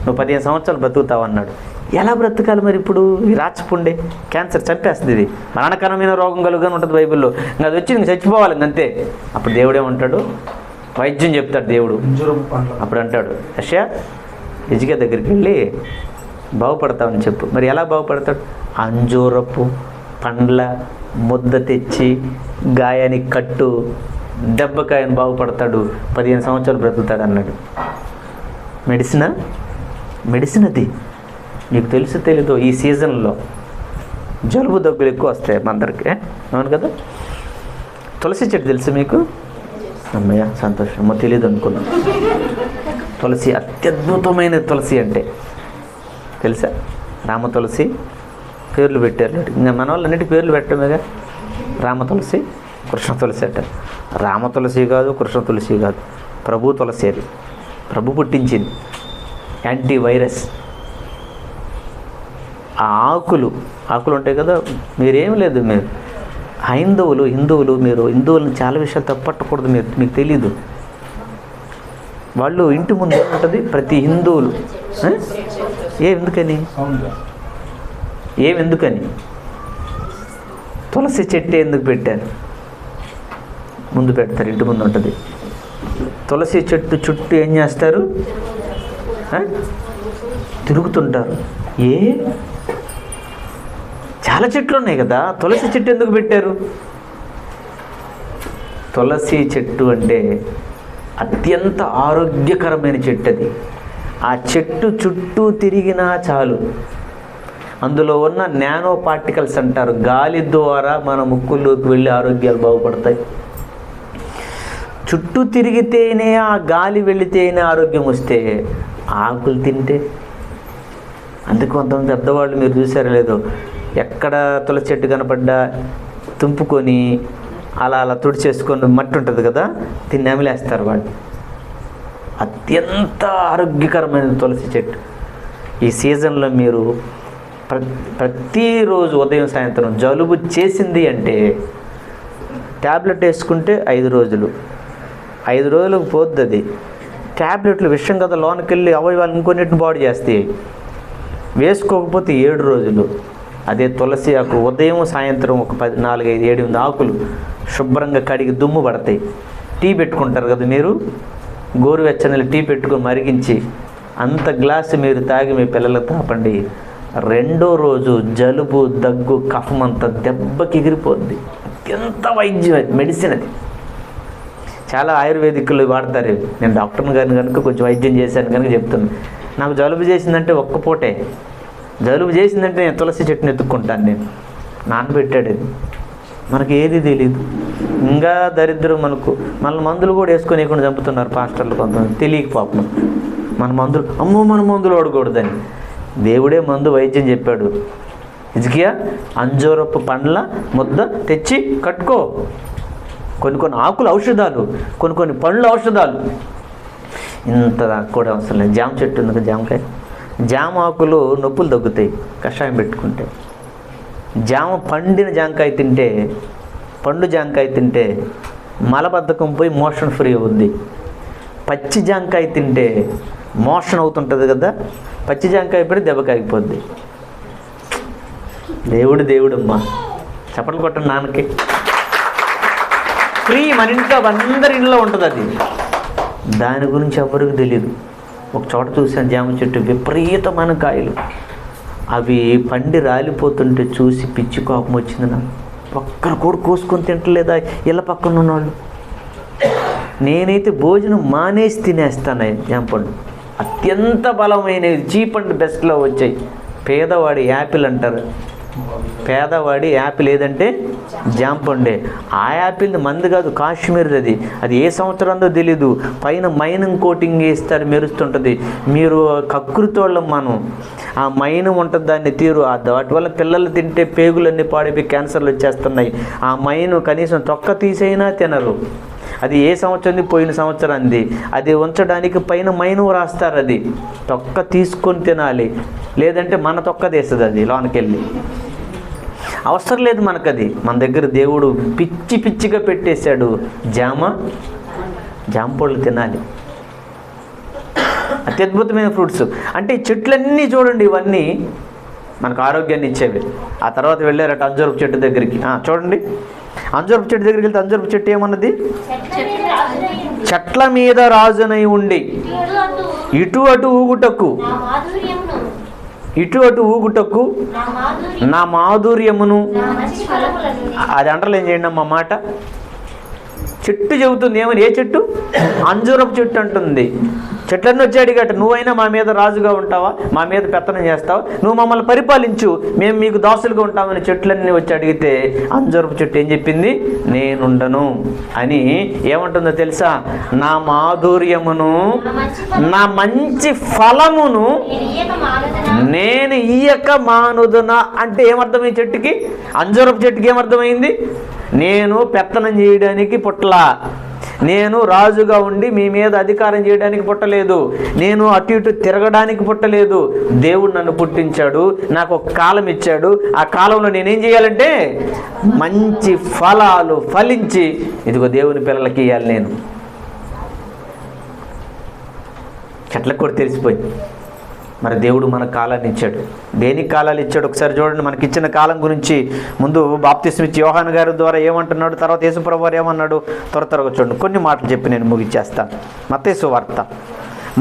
నువ్వు 15 సంవత్సరాలు బ్రతుకుతావు అన్నాడు. ఎలా బ్రతకాలి మరి? ఇప్పుడు ఈ రాచపుండే క్యాన్సర్ చంపేస్తుంది. ఇది మరణకరమైన రోగం కలుగుని ఉంటుంది బైబిల్లో. ఇంకా అది వచ్చి ఇంక చచ్చిపోవాలి ఇంకంతే. అప్పుడు దేవుడు ఏమంటాడు? వైద్యం చెప్తాడు దేవుడు. అప్పుడు అంటాడు యెషయా, హిజ్కియా దగ్గరికి వెళ్ళి బాగుపడతావని చెప్పు. మరి ఎలా బాగుపడతాడు? అంజూరపు పండ్ల ముద్ద తెచ్చి గాయానికి కట్టు, దెబ్బకాయని బాగుపడతాడు, 15 సంవత్సరాలు బ్రతుకుతాడు అన్నాడు. మెడిసిన్ అది. మీకు తెలుసు తెలీదు, ఈ సీజన్లో జలుబు దగ్గులు ఎక్కువ వస్తాయి అందరికి. అవును కదా? తులసి చెట్టు తెలుసు మీకు? అమ్మయ్య సంతోషం. అమ్మ తెలియదు అనుకున్నాం. తులసి అత్యద్భుతమైన తులసి అంటే తెలుసా? రామ తులసి పేర్లు పెట్టారు. ఇంకా మన వాళ్ళన్నిటికీ పేర్లు పెట్టమేగా. రామ తులసి, కృష్ణ తులసి అంట. రామ తులసి కాదు, కృష్ణ తులసి కాదు, ప్రభు తులసి. అది ప్రభు పుట్టించింది. యాంటీవైరస్. ఆ ఆకులు ఉంటాయి కదా. మీరేం లేదు, మీరు హిందువులు మీరు హిందువులను చాలా విషయాలు తప్పట్టకూడదు. మీకు తెలీదు. వాళ్ళు ఇంటి ముందు ఏముంటుంది? ప్రతి హిందువులు ఎందుకని తులసి చెట్టు ఎందుకు పెట్టారు? ముందు పెడతారు, ఇంటి ముందు ఉంటుంది. తులసి చెట్టు చుట్టూ ఏం చేస్తారు? తిరుగుతుంటారు. చాలా చెట్లు ఉన్నాయి కదా, తులసి చెట్టు ఎందుకు పెట్టారు? తులసి చెట్టు అంటే అత్యంత ఆరోగ్యకరమైన చెట్టు. అది ఆ చెట్టు చుట్టూ తిరిగినా చాలు, అందులో ఉన్న నానో పార్టికల్స్ అంటారు, గాలి ద్వారా మన ముక్కుల్లోకి వెళ్ళి ఆరోగ్యాలు బాగుపడతాయి. చుట్టూ తిరిగితేనే ఆ గాలి వెళితేనే ఆరోగ్యం వస్తే ఆకులు తింటే. అందుకు కొంతమంది పెద్దవాళ్ళు మీరు చూసారో లేదో, ఎక్కడ తులసి చెట్టు కనపడ్డా తుంపుకొని అలా తుడిచేసుకొని మట్టి ఉంటుంది కదా, తిని నమిలేస్తారు వాళ్ళు. అత్యంత ఆరోగ్యకరమైన తులసి చెట్టు. ఈ సీజన్లో మీరు ప్రతిరోజు ఉదయం సాయంత్రం జలుబు చేసింది అంటే ట్యాబ్లెట్ వేసుకుంటే 5 రోజులు, 5 రోజులకు పోద్ది అది. ట్యాబ్లెట్లు విషం కదా, లోనికి వెళ్ళి అవయవాలు ఇంకొన్నిటిని బాడీ చేస్తాయి. వేసుకోకపోతే 7 రోజులు. అదే తులసి ఆకు ఉదయం సాయంత్రం ఒక 4, 5, 7, 8 ఆకులు శుభ్రంగా కడిగి దుమ్ము పడతాయి. టీ పెట్టుకుంటారు కదా మీరు, గోరువెచ్చని టీ పెట్టుకొని మరిగించి అంత గ్లాసు మీరు తాగి మీ పిల్లలకు తాపండి. 2వ రోజు జలుబు, దగ్గు, కఫం అంతా దెబ్బకి ఎగిరిపోద్ది. అత్యంత వైద్యం, మెడిసిన్ అది. చాలా ఆయుర్వేదికులు వాడతారు. నేను డాక్టర్ని గారిని కనుక కొంచెం వైద్యం చేశాను కనుక చెప్తున్నాను. నాకు జలుబు చేసిందంటే ఒక్క పూటే, జలుబు చేసిందంటే నేను తులసి చెట్టుని ఎత్తుక్కుంటాను. నేను నానబెట్టాడు అది. మనకి ఏది తెలీదు. ఇంకా దరిద్రం మనకు. మన మందులు కూడా వేసుకొని చంపుతున్నారు పాస్టర్లు కొంతమంది, తెలియక పాపం. మన మందులు, అమ్మో మన మందులు వాడకూడదని. దేవుడే మందు వైద్యం చెప్పాడు. హిజ్కియా అంజూరపు పండ్ల ముద్ద తెచ్చి కట్టుకో. కొన్ని ఆకులు ఔషధాలు, కొన్ని పండ్లు ఔషధాలు. ఇంత కూడా అవసరం లేదు. జామ చెట్టు ఉంది, జామకాయ, జామ ఆకులు నొప్పులు తగ్గుతాయి కషాయం పెట్టుకుంటే. జామ పండిన జామకాయ తింటే, పండు జామకాయ తింటే మలబద్ధకం పోయి మోషన్ ఫ్రీ అవుద్ది. పచ్చి జామకాయ తింటే మోషన్ అవుతుంటుంది కదా, పచ్చి జామకాయ పెడితే దెబ్బకాగిపోద్ది. దేవుడమ్మా, చప్పట్లు కొట్టండి నాన్నకి. ఫ్రీ, మన ఇంట్లో అందరి ఇంట్లో ఉంటుంది అది. దాని గురించి ఎవరికి తెలియదు. ఒక చోట చూసాను జామ చెట్టు, విపరీతమైన కాయలు. అవి పండి రాలిపోతుంటే చూసి పిచ్చి కోపం వచ్చింది నాకు. ఒక్కరు కూడా కోసుకొని తింటలేదా ఇళ్ళ పక్కన ఉన్నవాళ్ళు. నేనైతే భోజనం మానేసి తినేస్తాను జాంపండు. అత్యంత బలమైనవి, చీప్ అండ్ బెస్ట్లో వచ్చాయి. పేదవాడి యాపిల్ అంటారు. పేదవాడి యాపిల్ ఏదంటే జాంపండే. ఆ యాపిల్ని మంది కాదు, కాశ్మీర్ అది. అది ఏ సంవత్సరంలో తెలీదు. పైన మైనం కోటింగ్ వేస్తారు, మెరుస్తుంటుంది. మీరు కక్కురుతోళ్ళం మనం. ఆ మైనం ఉంటుంది, దాన్ని తీరు. వాటి వల్ల పిల్లలు తింటే పేగులన్నీ పాడిపోయి క్యాన్సర్లు వచ్చేస్తున్నాయి. ఆ మైను కనీసం తొక్క తీసైనా తినరు. అది ఏ సంవత్సరం, పోయిన సంవత్సరంది. అది ఉంచడానికి పైన మైను రాస్తారు. అది తొక్క తీసుకొని తినాలి, లేదంటే మన తొక్క తీస్తుంది అది లోనకెళ్ళి. అవసరం లేదు మనకది. మన దగ్గర దేవుడు పిచ్చిగా పెట్టేశాడు. జామ పళ్ళు తినాలి. అత్యద్భుతమైన ఫ్రూట్స్. అంటే చెట్లన్నీ చూడండి, ఇవన్నీ మనకు ఆరోగ్యాన్ని ఇచ్చేవి. ఆ తర్వాత వెళ్ళారట అంజూరపు చెట్టు దగ్గరికి. చూడండి, అంజూరపు చెట్టు దగ్గరికి వెళ్తే అంజూరపు చెట్టు ఏమన్నది? చెట్ల మీద రాజునై ఉండి ఇటు అటు ఊగుటకు నా మాధుర్యమును. అది అంటర్లైన్ చేయండి అమ్మ మాట. చెట్టు చెబుతుంది ఏమని? ఏ చెట్టు? అంజూరపు చెట్టు అంటుంది. చెట్లన్నీ వచ్చి అడిగట, నువ్వైనా మా మీద రాజుగా ఉంటావా, మా మీద పెత్తనం చేస్తావా, నువ్వు మమ్మల్ని పరిపాలించు, మేము మీకు దాసులుగా ఉంటామని చెట్లన్నీ వచ్చి అడిగితే అంజూరపు చెట్టు ఏం చెప్పింది? నేనుండను అని. ఏమంటుందో తెలుసా? నా మాధుర్యమును, నా మంచి ఫలమును నేను ఇయ్యక మానుదునా. అంటే ఏమర్థం ఈ చెట్టుకి? అంజూరపు చెట్టుకి ఏమర్థమైంది? నేను పెత్తనం చేయడానికి పుట్టలా, నేను రాజుగా ఉండి మీ మీద అధికారం చేయడానికి పుట్టలేదు, నేను అటు ఇటు తిరగడానికి పుట్టలేదు. దేవుడు నన్ను పుట్టించాడు, నాకు ఒక కాలం ఇచ్చాడు. ఆ కాలంలో నేనేం చేయాలంటే మంచి ఫలాలు ఫలించి ఇదిగో దేవుని పిల్లలకి ఇవ్వాలి. నేను చెట్లకు కూడా తెలిసిపోయింది. మరి దేవుడు మన కాలాన్ని ఇచ్చాడు. దేనికి కాలాలు ఇచ్చాడు ఒకసారి చూడండి. మనకి ఇచ్చిన కాలం గురించి ముందు బాప్తిస్మ ఇచ్చి యోహాను గారి ద్వారా ఏమంటున్నాడు, తర్వాత యేసుప్రభువు వారు ఏమన్నాడు, త్వరగా చూడండి. కొన్ని మాటలు చెప్పి నేను ముగిచ్చేస్తాను. మత్తయి సువార్త.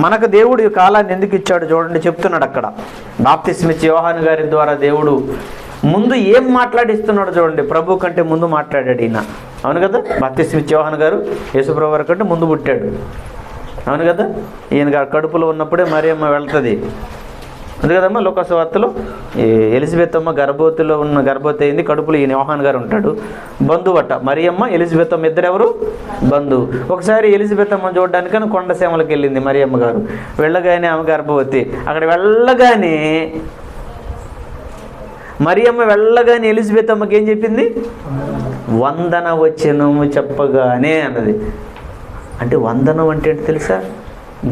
మనకు దేవుడు ఈ కాలాన్ని ఎందుకు ఇచ్చాడు చూడండి, చెప్తున్నాడు అక్కడ. బాప్తిస్మ ఇచ్చి యోహాను గారి ద్వారా దేవుడు ముందు ఏం మాట్లాడిస్తున్నాడు చూడండి. ప్రభు కంటే ముందు మాట్లాడాడు ఈయన. అవును కదా? బాప్తిస్మ ఇచ్చి యోహాను గారు యేసుప్రభువు వారి కంటే ముందు పుట్టాడు. అవును కదా? ఈయన కడుపులో ఉన్నప్పుడే మరియమ్మ వెళ్తుంది. ఉంది కదమ్మా లోకాసు వార్తలో. ఎలిజబెత్ అమ్మ గర్భవతి అయింది, కడుపులో ఈయన యోహాన్ గారు ఉంటాడు, బంధువు అట్ట. మరియమ్మ ఎలిజబెత్ అమ్మ ఇద్దరు ఎవరు? బంధువు. ఒకసారి ఎలిజబెత్ అమ్మ చూడడానికని కొండసీమలకు వెళ్ళింది మరియమ్మ గారు. వెళ్ళగానే ఆమె గర్భవతి. అక్కడ వెళ్ళగానే మరియమ్మ వెళ్ళగానే ఎలిజబెత్ అమ్మకి ఏం చెప్పింది? వందన వచనము చెప్పగానే అన్నది. అంటే వందనం అంటే ఏంటి తెలుసా?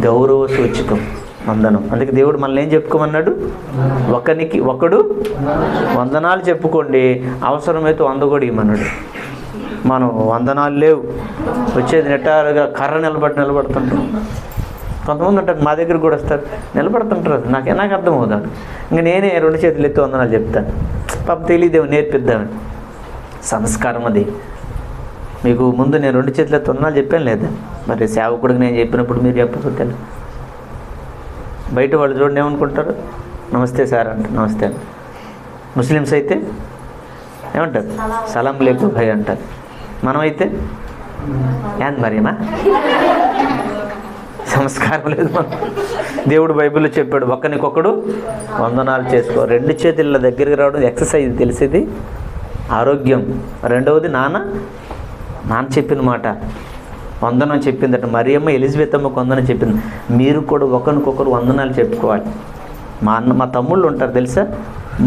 గౌరవ సూచకం వందనం. అందుకే దేవుడు మనల్ని ఏం చెప్పుకోమన్నాడు? ఒకనికి ఒకడు వందనాలు చెప్పుకోండి, అవసరమైతే 100 కూడా ఇవ్వమన్నాడు. మనం వందనాలు లేవు, వచ్చేది నిటారుగా కర్ర నిలబడుతుంటాం. కొంతమంది ఉంటారు, మా దగ్గర కూడా వస్తారు, నిలబడుతుంటారు. నాకు అర్థమవుతాను. ఇంక నేనే 2 చేతులు ఎత్తి వందనాలు చెప్తాను. పాప తెలియదేమో, నేర్పిద్దామని. సంస్కారం అది. మీకు ముందు నేను 2 చేతులు ఎత్తి వందనాలు చెప్పాను లేదా? మరి సేవకుడికి నేను చెప్పినప్పుడు మీరు చెప్పకపోతే బయట వాళ్ళు చూడండి ఏమనుకుంటారు? నమస్తే సార్ అంటారు, నమస్తే అంట. ముస్లిమ్స్ అయితే ఏమంటారు? సలాం లేకు భయ్ అంటారు. మనమైతే ఏంది మరియమా? సంస్కారం లేదు మనం. దేవుడు బైబిల్లో చెప్పాడు, ఒకరికొకడు వందనాలు చేసుకో. 2 చేతుల దగ్గరికి రావడం ఎక్సర్సైజ్, తెలిసేది ఆరోగ్యం. రెండవది నాన్న చెప్పిన మాట వందనం చెప్పిందట. మరియమ్మ ఎలిజబెత్ అమ్మకు వందనం చెప్పింది. మీరు కూడా ఒకరికొకరు వందనాలు చెప్పుకోవాలి. మా తమ్ముళ్ళు ఉంటారు తెలుసా,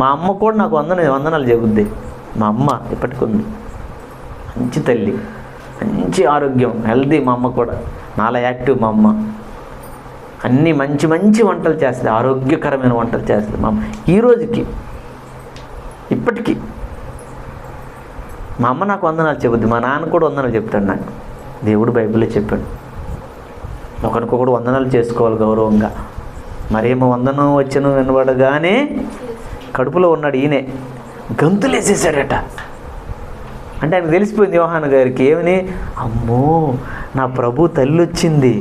మా అమ్మ కూడా నాకు వందనాలు చెబుద్ది. మా అమ్మ ఇప్పటికుంది, మంచి తల్లి, మంచి ఆరోగ్యం, హెల్దీ. మా అమ్మ కూడా నాలా యాక్టివ్. మా అమ్మ అన్నీ మంచి మంచి వంటలు చేస్తుంది, ఆరోగ్యకరమైన వంటలు చేస్తుంది మా అమ్మ. ఈ రోజుకి ఇప్పటికీ మా అమ్మ నాకు వందనాలు చెబుద్ది, మా నాన్న కూడా వందనాలు చెప్తాడు నాకు. దేవుడు బైబిల్లో చెప్పాడు, ఒకరికొకడు వందనాలు చేసుకోవాలి గౌరవంగా. మరేమో వందనం వచ్చను వినబడగానే కడుపులో ఉన్నాడు ఈయనే గంతులేసేసాడట. అంటే ఆయనకు తెలిసిపోయింది యోహాను గారికి. ఏమని? అమ్మో, నా ప్రభు తల్లి వచ్చింది.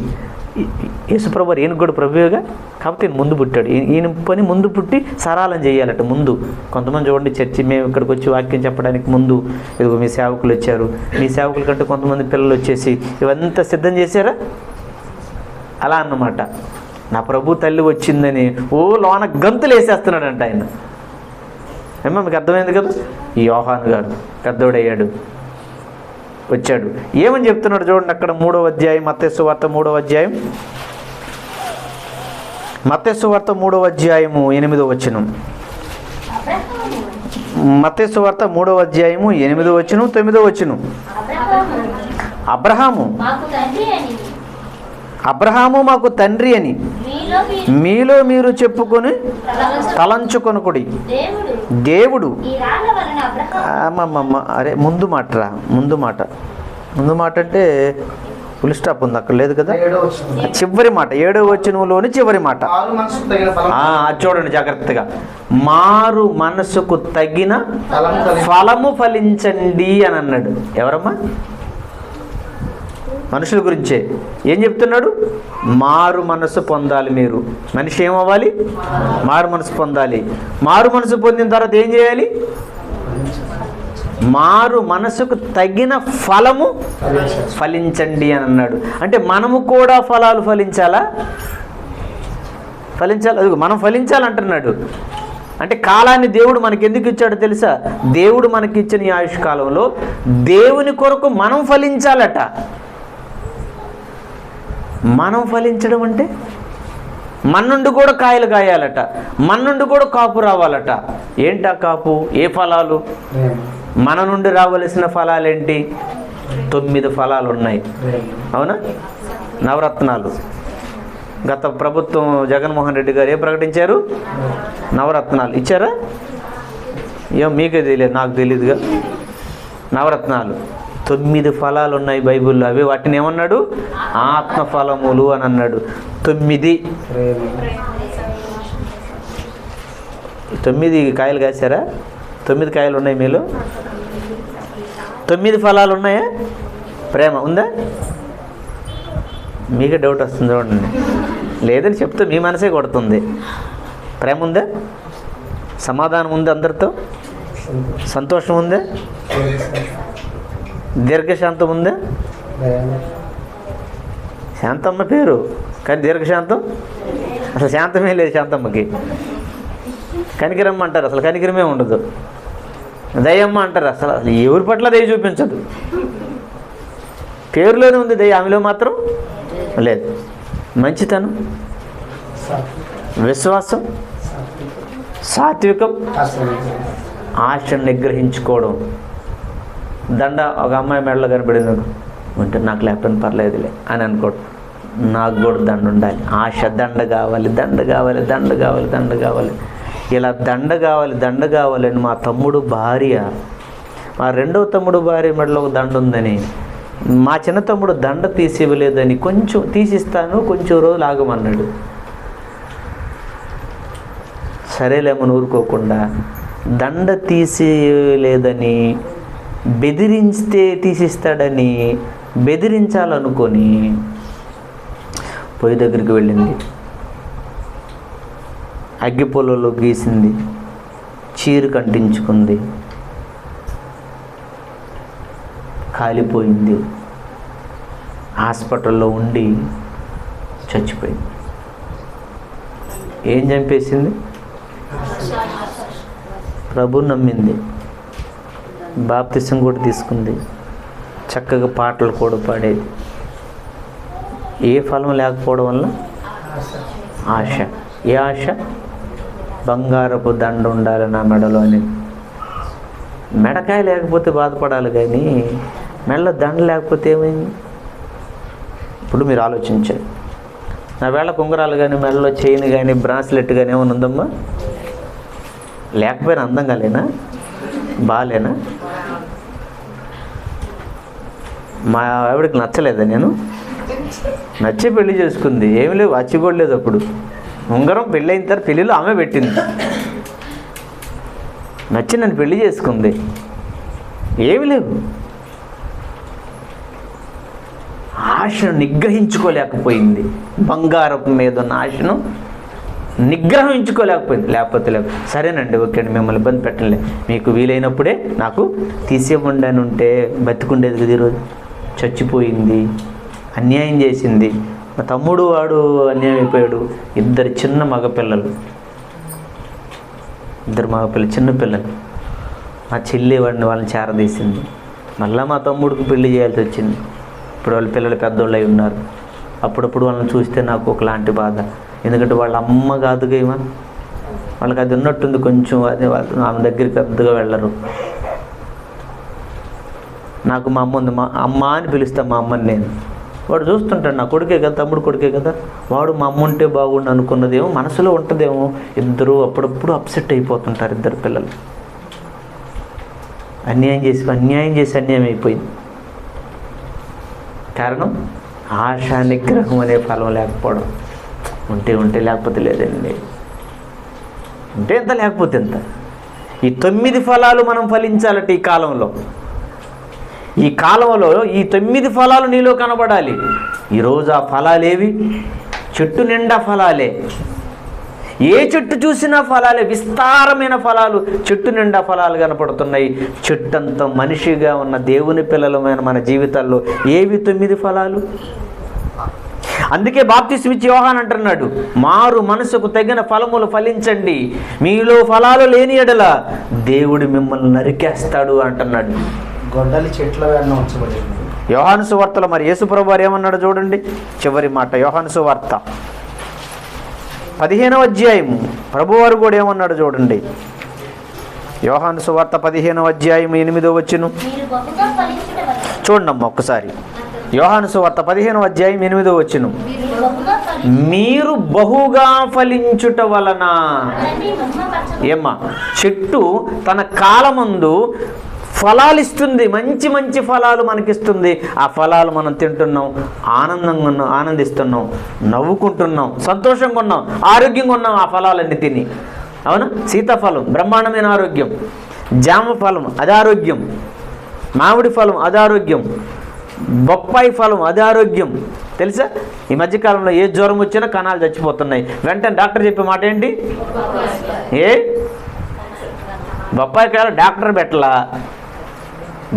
యేసుప్రభు ఈయన కూడా ప్రభువుగా, కాకపోతే ఈయన ముందు పుట్టాడు. ఈయన పని ముందు పుట్టి సరాలం చేయాలట ముందు. కొంతమంది చూడండి, చర్చి మేము ఇక్కడికి వచ్చి వాక్యం చెప్పడానికి ముందు ఇదిగో మీ సేవకులు వచ్చారు, మీ సేవకుల కంటే కొంతమంది పిల్లలు వచ్చేసి ఇవంతా సిద్ధం చేశారా? అలా అన్నమాట. నా ప్రభు తల్లి వచ్చిందని లోన గంతులు వేసేస్తున్నాడంట ఆయన. ఏమో మీకు అర్థమైంది కదా? ఈ యోహాను గారు పెద్దోడయ్యాడు, వచ్చాడు. ఏమని చెప్తున్నాడు చూడండి అక్కడ 3వ అధ్యాయం, మత్తయి సువార్త 3వ అధ్యాయం, మత్తయి సువార్త 3వ అధ్యాయము 8వ వచనం. మత్తయి సువార్త 3వ అధ్యాయము 8వ వచనం 9వ వచనం. అబ్రహాము మాకు తండ్రి అని మీలో మీరు చెప్పుకొని తలంచుకొనుకుడి. దేవుడు అరే ముందు మాట అంటే ఫుల్ స్టాప్ ఉంది, అక్కడ లేదు కదా. చివరి మాట 7వ వచనంలోని చివరి మాట చూడండి జాగ్రత్తగా. మారు మనసుకు తగిన ఫలము ఫలించండి అని అన్నాడు. ఎవరమ్మా? మనుషుల గురించే. ఏం చెప్తున్నాడు? మారు మనసు పొందాలి మీరు. మనిషి ఏమవ్వాలి? మారు మనసు పొందాలి. మారు మనసు పొందిన తర్వాత ఏం చేయాలి? మారు మనసుకు తగిన ఫలము ఫలించండి అని అన్నాడు. అంటే మనము కూడా ఫలాలు ఫలించాలి. అది మనం ఫలించాలంటున్నాడు. అంటే కాలాన్ని దేవుడు మనకి ఎందుకు ఇచ్చాడో తెలుసా? దేవుడు మనకి ఇచ్చిన ఈ ఆయుష్ కాలంలో దేవుని కొరకు మనం ఫలించాలట. మనం ఫలించడం అంటే మన నుండి కూడా కాయలు కాయాలట, మన నుండి కూడా కాపు రావాలట. ఏంటా కాపు? ఏ ఫలాలు? మన నుండి రావలసిన ఫలాలేంటి? 9 ఫలాలు ఉన్నాయి, అవునా? నవరత్నాలు. గత ప్రభుత్వం జగన్మోహన్ రెడ్డి గారు ఏం ప్రకటించారు? నవరత్నాలు ఇచ్చారా? ఏమో మీకే తెలియదు, నాకు తెలియదుగా. నవరత్నాలు 9 ఫలాలు ఉన్నాయి బైబిల్లో. అవి వాటిని ఏమన్నాడు? ఆత్మ ఫలములు అని అన్నాడు. 9 కాయలు కాసారా? 9 కాయలు ఉన్నాయి మీలో. 9 ఫలాలు ఉన్నాయా? ప్రేమ ఉందా? మీకే డౌట్ వస్తుంది చూడండి. లేదని చెప్తే మీ మనసే కొడుతుంది. ప్రేమ ఉందా? సమాధానం ఉందా? అందరితో సంతోషం ఉందా? దీర్ఘశాంతం ఉందా? శాంతమ్మ పేరు కానీ దీర్ఘశాంతం, అసలు శాంతమే లేదు శాంతమ్మకి. కనికరమ్మ అంటారు, అసలు కనికరమే ఉండదు. దయమ్మ అంటారు, అసలు ఎవరి పట్ల దయ చూపించదు. పేరులోనే ఉంది దయ, ఆమెలో మాత్రం లేదు. మంచితనం, విశ్వాసం, సాత్వికం, ఆశను నిగ్రహించుకోవడం. దండ ఒక అమ్మాయి మెడలో కనపడింది ఉంటే నాకు లేకపోయినా పర్లేదులే అని అనుకోవడం. నాకు కూడా దండ ఉండాలి, ఆశ, దండ కావాలి, దండ కావాలి, దండ కావాలి, దండ కావాలి, ఇలా దండ కావాలి, దండ కావాలని మా తమ్ముడు భార్య, మా రెండవ తమ్ముడు భార్య మెడలో ఒక దండ ఉందని మా చిన్న తమ్ముడు దండ తీసి ఇవ్వలేదని కొంచెం తీసిస్తాను కొంచెం రోజులు ఆగమన్నాడు. సరేలేమని ఊరుకోకుండా దండ తీసేయలేదని బెదిరిస్తే తీసిస్తాడని బెదిరించాలనుకొని పొయ్యి దగ్గరికి వెళ్ళింది. అగ్గిపొలలో గీసింది, చీరు కంటించుకుంది, కాలిపోయింది. హాస్పిటల్లో ఉండి చచ్చిపోయింది. ఏం చంపేసింది? ప్రభు నమ్మింది, బాప్తిసం కూడా తీసుకుంది, చక్కగా పాటలు కూడా పాడేది. ఏ ఫలం లేకపోవడం వల్ల? ఆశ. ఏ ఆశ? బంగారపు దండ ఉండాలి నా మెడలో అని. మెడకాయ లేకపోతే బాధపడాలి కానీ మెడలో దండ లేకపోతే ఏమైంది? ఇప్పుడు మీరు ఆలోచించారు, నా వేళ కుంగరాలు కానీ మెడలో చైన్ కానీ బ్రాస్లెట్ కానీ ఏమైనా ఉందమ్మా? లేకపోయినా అందంగా లేనా? బాగాలేనా? మా ఆవిడకి నచ్చలేదా? నేను నచ్చి పెళ్లి చేసుకుంది, ఏమి లేవు, అచ్చిగోడలేదు. అప్పుడు ఉంగరం పెళ్ళైన తర్వాత పెళ్ళిలో ఆమె పెట్టింది. నచ్చి నన్ను పెళ్లి చేసుకుంది, ఏమి లేవు. ఆశను నిగ్రహించుకోలేకపోయింది. బంగారపు మీద ఉన్న ఆశను నిగ్రహించుకోలేకపోయింది. లేకపోతే లేదు, సరేనండి, ఓకే అండి, మిమ్మల్ని ఇబ్బంది పెట్టలే, మీకు వీలైనప్పుడే నాకు తీసేయకుండా ఉంటే బతికుండేది కదా. ఈరోజు చచ్చిపోయింది, అన్యాయం చేసింది. మా తమ్ముడు వాడు అన్యాయం అయిపోయాడు. ఇద్దరు చిన్న మగపిల్లలు, చిన్నపిల్లలు. మా చెల్లి వాళ్ళని చేరదీసింది. మళ్ళీ మా తమ్ముడికి పెళ్లి చేయాల్సి వచ్చింది. ఇప్పుడు వాళ్ళ పిల్లలు పెద్దోళ్ళు అయి ఉన్నారు. అప్పుడప్పుడు వాళ్ళని చూస్తే నాకు ఒకలాంటి బాధ. ఎందుకంటే వాళ్ళ అమ్మ కాదుగా ఏమో, వాళ్ళకి అది ఉన్నట్టుంది కొంచెం. అదే వాళ్ళు ఆమె దగ్గరికి పెద్దగా వెళ్ళరు. నాకు మా అమ్మ ఉంది, మా అమ్మ అని పిలుస్తాను మా అమ్మని నేను. వాడు చూస్తుంటాడు, నా కొడుకే కదా, తమ్ముడు కొడుకే కదా, వాడు మా అమ్మ ఉంటే బాగుండు అనుకున్నదేమో మనసులో ఉంటుందేమో. ఇద్దరు అప్పుడప్పుడు అప్సెట్ అయిపోతుంటారు, ఇద్దరు పిల్లలు. అన్యాయం చేసి అన్యాయం అయిపోయింది. కారణం ఆశా నిగ్రహం అనే ఫలం లేకపోవడం. ఉంటే లేకపోతే లేదండి, ఉంటే ఎంత లేకపోతే ఎంత. ఈ 9 ఫలాలు మనం ఫలించాలట ఈ కాలంలో. ఈ కాలంలో ఈ 9 ఫలాలు నీలో కనబడాలి. ఈరోజు ఆ ఫలాలేవి? చెట్టు నిండా ఫలాలే. ఏ చెట్టు చూసినా ఫలాలే, విస్తారమైన ఫలాలు, చెట్టు నిండా ఫలాలు కనపడుతున్నాయి. చెట్టంతా మనిషిగా ఉన్న దేవుని పిల్లలమైన మన జీవితాల్లో ఏవి 9 ఫలాలు? అందుకే బాప్తిస్మ ఇచ్చి యోహాను అంటున్నాడు, మారు మనసుకు తగిన ఫలములు ఫలించండి, మీలో ఫలాలు లేని ఎడల దేవుడు మిమ్మల్ని నరికేస్తాడు అంటున్నాడు. గొడ్డలి చెట్ల వేళ ఉంచబడింది. యోహాను సువార్తలో మరి యేసుప్రభువు వారు ఏమన్నాడు చూడండి, చివరి మాట. యోహాను సువార్త 15వ అధ్యాయం ప్రభువారు కూడా ఏమన్నాడు చూడండి. యోహాను సువార్త 15వ అధ్యాయం 8వ వచనం చూడండి ఒక్కసారి. యోహాను సువార్త 15వ అధ్యాయం 8వ వచనం. మీరు బహుగా ఫలించుట వలన. ఏమ్మా? చెట్టు తన కాలమందు ఫలాలు ఇస్తుంది, మంచి మంచి ఫలాలు మనకిస్తుంది. ఆ ఫలాలు మనం తింటున్నాం, ఆనందంగా ఉన్నాం, ఆనందిస్తున్నాం, నవ్వుకుంటున్నాం, సంతోషంగా ఉన్నాం, ఆరోగ్యంగా ఉన్నాం ఆ ఫలాలన్నీ తిని. అవునా? సీతాఫలం బ్రహ్మాండమైన ఆరోగ్యం, జామ ఫలం అది ఆరోగ్యం, మామిడి ఫలం అది ఆరోగ్యం, బొప్పాయి ఫలం అది ఆరోగ్యం. తెలుసా? ఈ మధ్యకాలంలో ఏ జ్వరం వచ్చినా కణాలు చచ్చిపోతున్నాయి. వెంటనే డాక్టర్ చెప్పే మాట ఏంటి? బొప్పాయికాయలు డాక్టర్ పెట్టలా,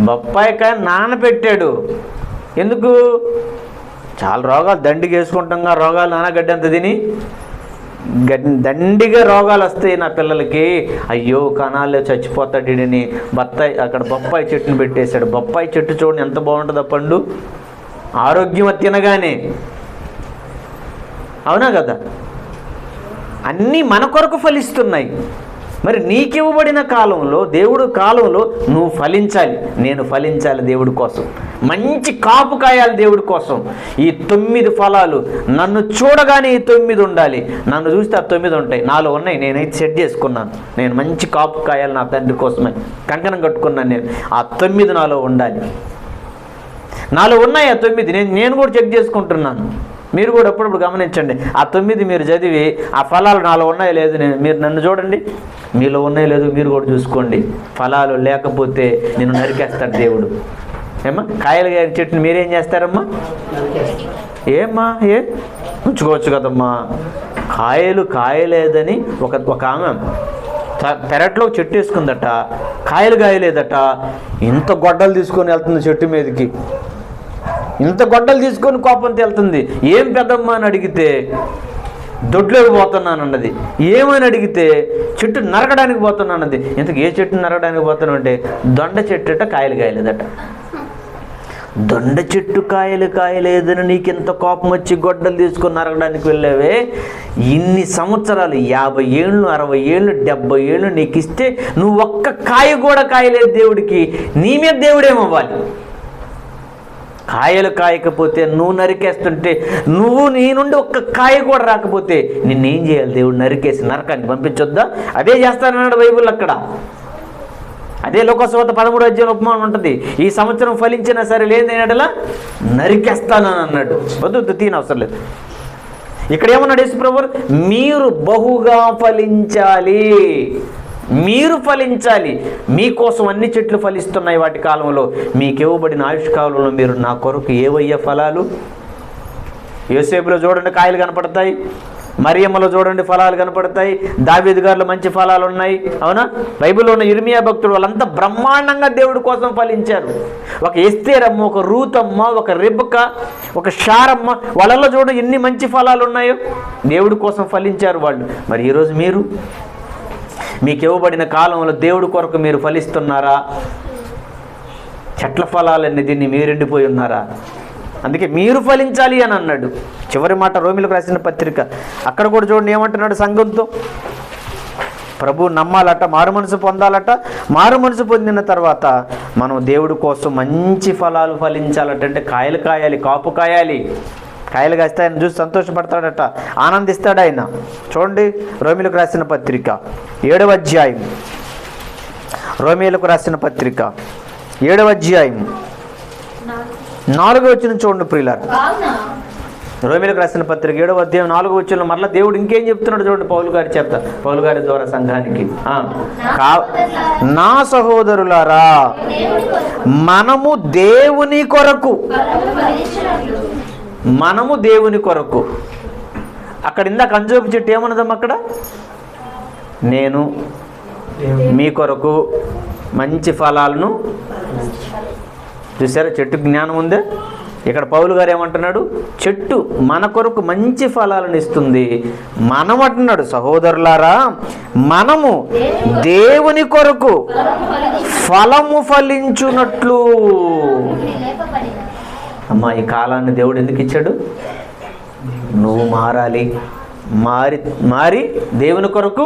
బొప్పాయికాయ నానబెట్టాడు. ఎందుకు? చాలా రోగాలు దండికి వేసుకుంటాం, రోగాలు నానగడ్డి అంత తిని దండిగా రోగాలు వస్తాయి నా పిల్లలకి. అయ్యో కణాల్లో చచ్చిపోతాడు ఈడని అక్కడ బొప్పాయి చెట్టుని పెట్టేశాడు. బొప్పాయి చెట్టు చూడండి ఎంత బాగుంటుందో పండు, ఆరోగ్యం తినగానే. అవునా కదా? అన్నీ మన కొరకు ఫలిస్తున్నాయి. మరి నీకివ్వబడిన కాలంలో, దేవుడు కాలంలో నువ్వు ఫలించాలి, నేను ఫలించాలి దేవుడి కోసం. మంచి కాపు కాయాలి దేవుడి కోసం. ఈ 9 ఫలాలు నన్ను చూడగానే ఈ 9 ఉండాలి. నన్ను చూస్తే ఆ 9 ఉంటాయి, నాలో ఉన్నాయి. నేనైతే సెట్ చేసుకున్నాను, నేను మంచి కాపు కాయాలి నా తండ్రి కోసమని కంకణం కట్టుకున్నాను. ఆ 9 నాలో ఉండాలి. నాలో ఉన్నాయి ఆ 9. నేను కూడా చెక్ చేసుకుంటున్నాను. మీరు కూడా ఎప్పుడప్పుడు గమనించండి. ఆ 9 మీరు చదివి ఆ ఫలాలు నాలో ఉన్నాయో లేదు, మీరు నన్ను చూడండి, మీలో ఉన్నాయో లేదు మీరు కూడా చూసుకోండి. ఫలాలు లేకపోతే నేను నరికేస్తాడు దేవుడు. ఏమ్మా కాయలు గారి చెట్టుని మీరేం చేస్తారమ్మా? ఏమ్మా ఉంచుకోవచ్చు కదమ్మా. కాయలు కాయలేదని ఒక ఆమె పెరట్లో చెట్టు వేసుకుందట, కాయలు కాయలేదట. ఇంత గొడ్డలు తీసుకొని వెళ్తుంది చెట్టు మీదకి, ఇంత గొడ్డలు తీసుకొని కోపంతో వెళ్తుంది. ఏం పెద్దమ్మ అని అడిగితే దొడ్లోకి పోతున్నాను అన్నది. ఏమని అడిగితే చెట్టు నరకడానికి పోతున్నాను అన్నది. ఇంతకు ఏ చెట్టు నరకడానికి పోతున్నావు అంటే దొండ చెట్టు కాయలు కాయలేదట. దొండ చెట్టు కాయలు కాయలేదని నీకెంత కోపం వచ్చి గొడ్డలు తీసుకొని నరకడానికి వెళ్ళావే? ఇన్ని సంవత్సరాలు 50 ఏళ్ళు 60 ఏళ్ళు 70 ఏళ్ళు నీకు ఇస్తే నువ్వు ఒక్క కాయ కూడా కాయలేదు దేవుడికి. నీ మీద దేవుడేమవ్వాలి? కాయలు కాయకపోతే నువ్వు నరికేస్తుంటే, నువ్వు నీ నుండి ఒక్క కాయ కూడా రాకపోతే నిన్నేం చేయాలి? దేవుడు నరికేసి నరకాన్ని పంపించొద్దా? అదే చేస్తానన్నాడు బైబిల్. అక్కడ అదే లోకసువార్త 13వ అధ్యాయం ఉపమానం ఉంటుంది. ఈ సంవత్సరం ఫలించినా సరే లేదనేటలా నరికేస్తానని అన్నాడు. వద్దు తీనవసరం లేదు. ఇక్కడ ఏమన్నాడు యేసుప్రభువు? మీరు బహుగా ఫలించాలి, మీరు ఫలించాలి. మీకోసం అన్ని చెట్లు ఫలిస్తున్నాయి వాటి కాలంలో. మీకు ఇవ్వబడిన ఆయుష్ కాలంలో మీరు నా కొరకు ఏవయ్యే ఫలాలు? యోసేపులో చూడండి కాయలు కనపడతాయి, మరియమ్మలో చూడండి ఫలాలు కనపడతాయి, దావీదు గారిలో మంచి ఫలాలు ఉన్నాయి. అవునా? బైబిల్లో ఉన్న ఇర్మియా భక్తుడు వాళ్ళంతా బ్రహ్మాండంగా దేవుడి కోసం ఫలించారు. ఒక ఎస్తేరమ్మ, ఒక రూతమ్మ, ఒక రిబ్క, ఒక షారమ్మ, వాళ్ళల్లో చూడండి ఎన్ని మంచి ఫలాలు ఉన్నాయో. దేవుడి కోసం ఫలించారు వాళ్ళు. మరి ఈరోజు మీకు ఇవ్వబడిన కాలంలో దేవుడి కొరకు మీరు ఫలిస్తున్నారా? చెట్ల ఫలాలన్నీ దీన్ని మీరెండిపోయి ఉన్నారా? అందుకే మీరు ఫలించాలి అని అన్నాడు. చివరి మాట రోమిలకు రాసిన పత్రిక, అక్కడ కూడా చూడండి ఏమంటున్నాడు సంఘంతో. ప్రభు నమ్మాలట, మారు మనసు పొందాలట. మారు మనసు పొందిన తర్వాత మనం దేవుడి కోసం మంచి ఫలాలు ఫలించాలట. అంటే కాయలు కాయాలి, కాపు కాయాలి. కాయలు కాస్తే ఆయన చూసి సంతోషపడతాడట, ఆనందిస్తాడు ఆయన. చూడండి రోమిలకు రాసిన పత్రిక 7వ అధ్యాయం, రోమిలకు రాసిన పత్రిక 7వ అధ్యాయం 4వ వచనం చూడండి ప్రియులారా. రోమిలకు రాసిన పత్రిక 7వ అధ్యాయం 4వ వచనంలో మరలా దేవుడు ఇంకేం చెప్తున్నాడు చూడండి పౌలు గారి ద్వారా సంఘానికి. నా సహోదరులారా, మనము దేవుని కొరకు, మనము దేవుని కొరకు. అక్కడ ఇందాక అంజూపు చెట్టు ఏమన్నదమ్మా? అక్కడ నేను మీ కొరకు మంచి ఫలాలను చూసారా? చెట్టు జ్ఞానం ఉందే. ఇక్కడ పౌలు గారు ఏమంటున్నాడు? చెట్టు మన కొరకు మంచి ఫలాలను ఇస్తుంది. మనం అంటున్నాడు సహోదరులారా, మనము దేవుని కొరకు ఫలము ఫలించున్నట్లు. అమ్మా, ఈ కాలాన్ని దేవుడు ఎందుకు ఇచ్చాడు? నువ్వు మారాలి, మారి దేవుని కొరకు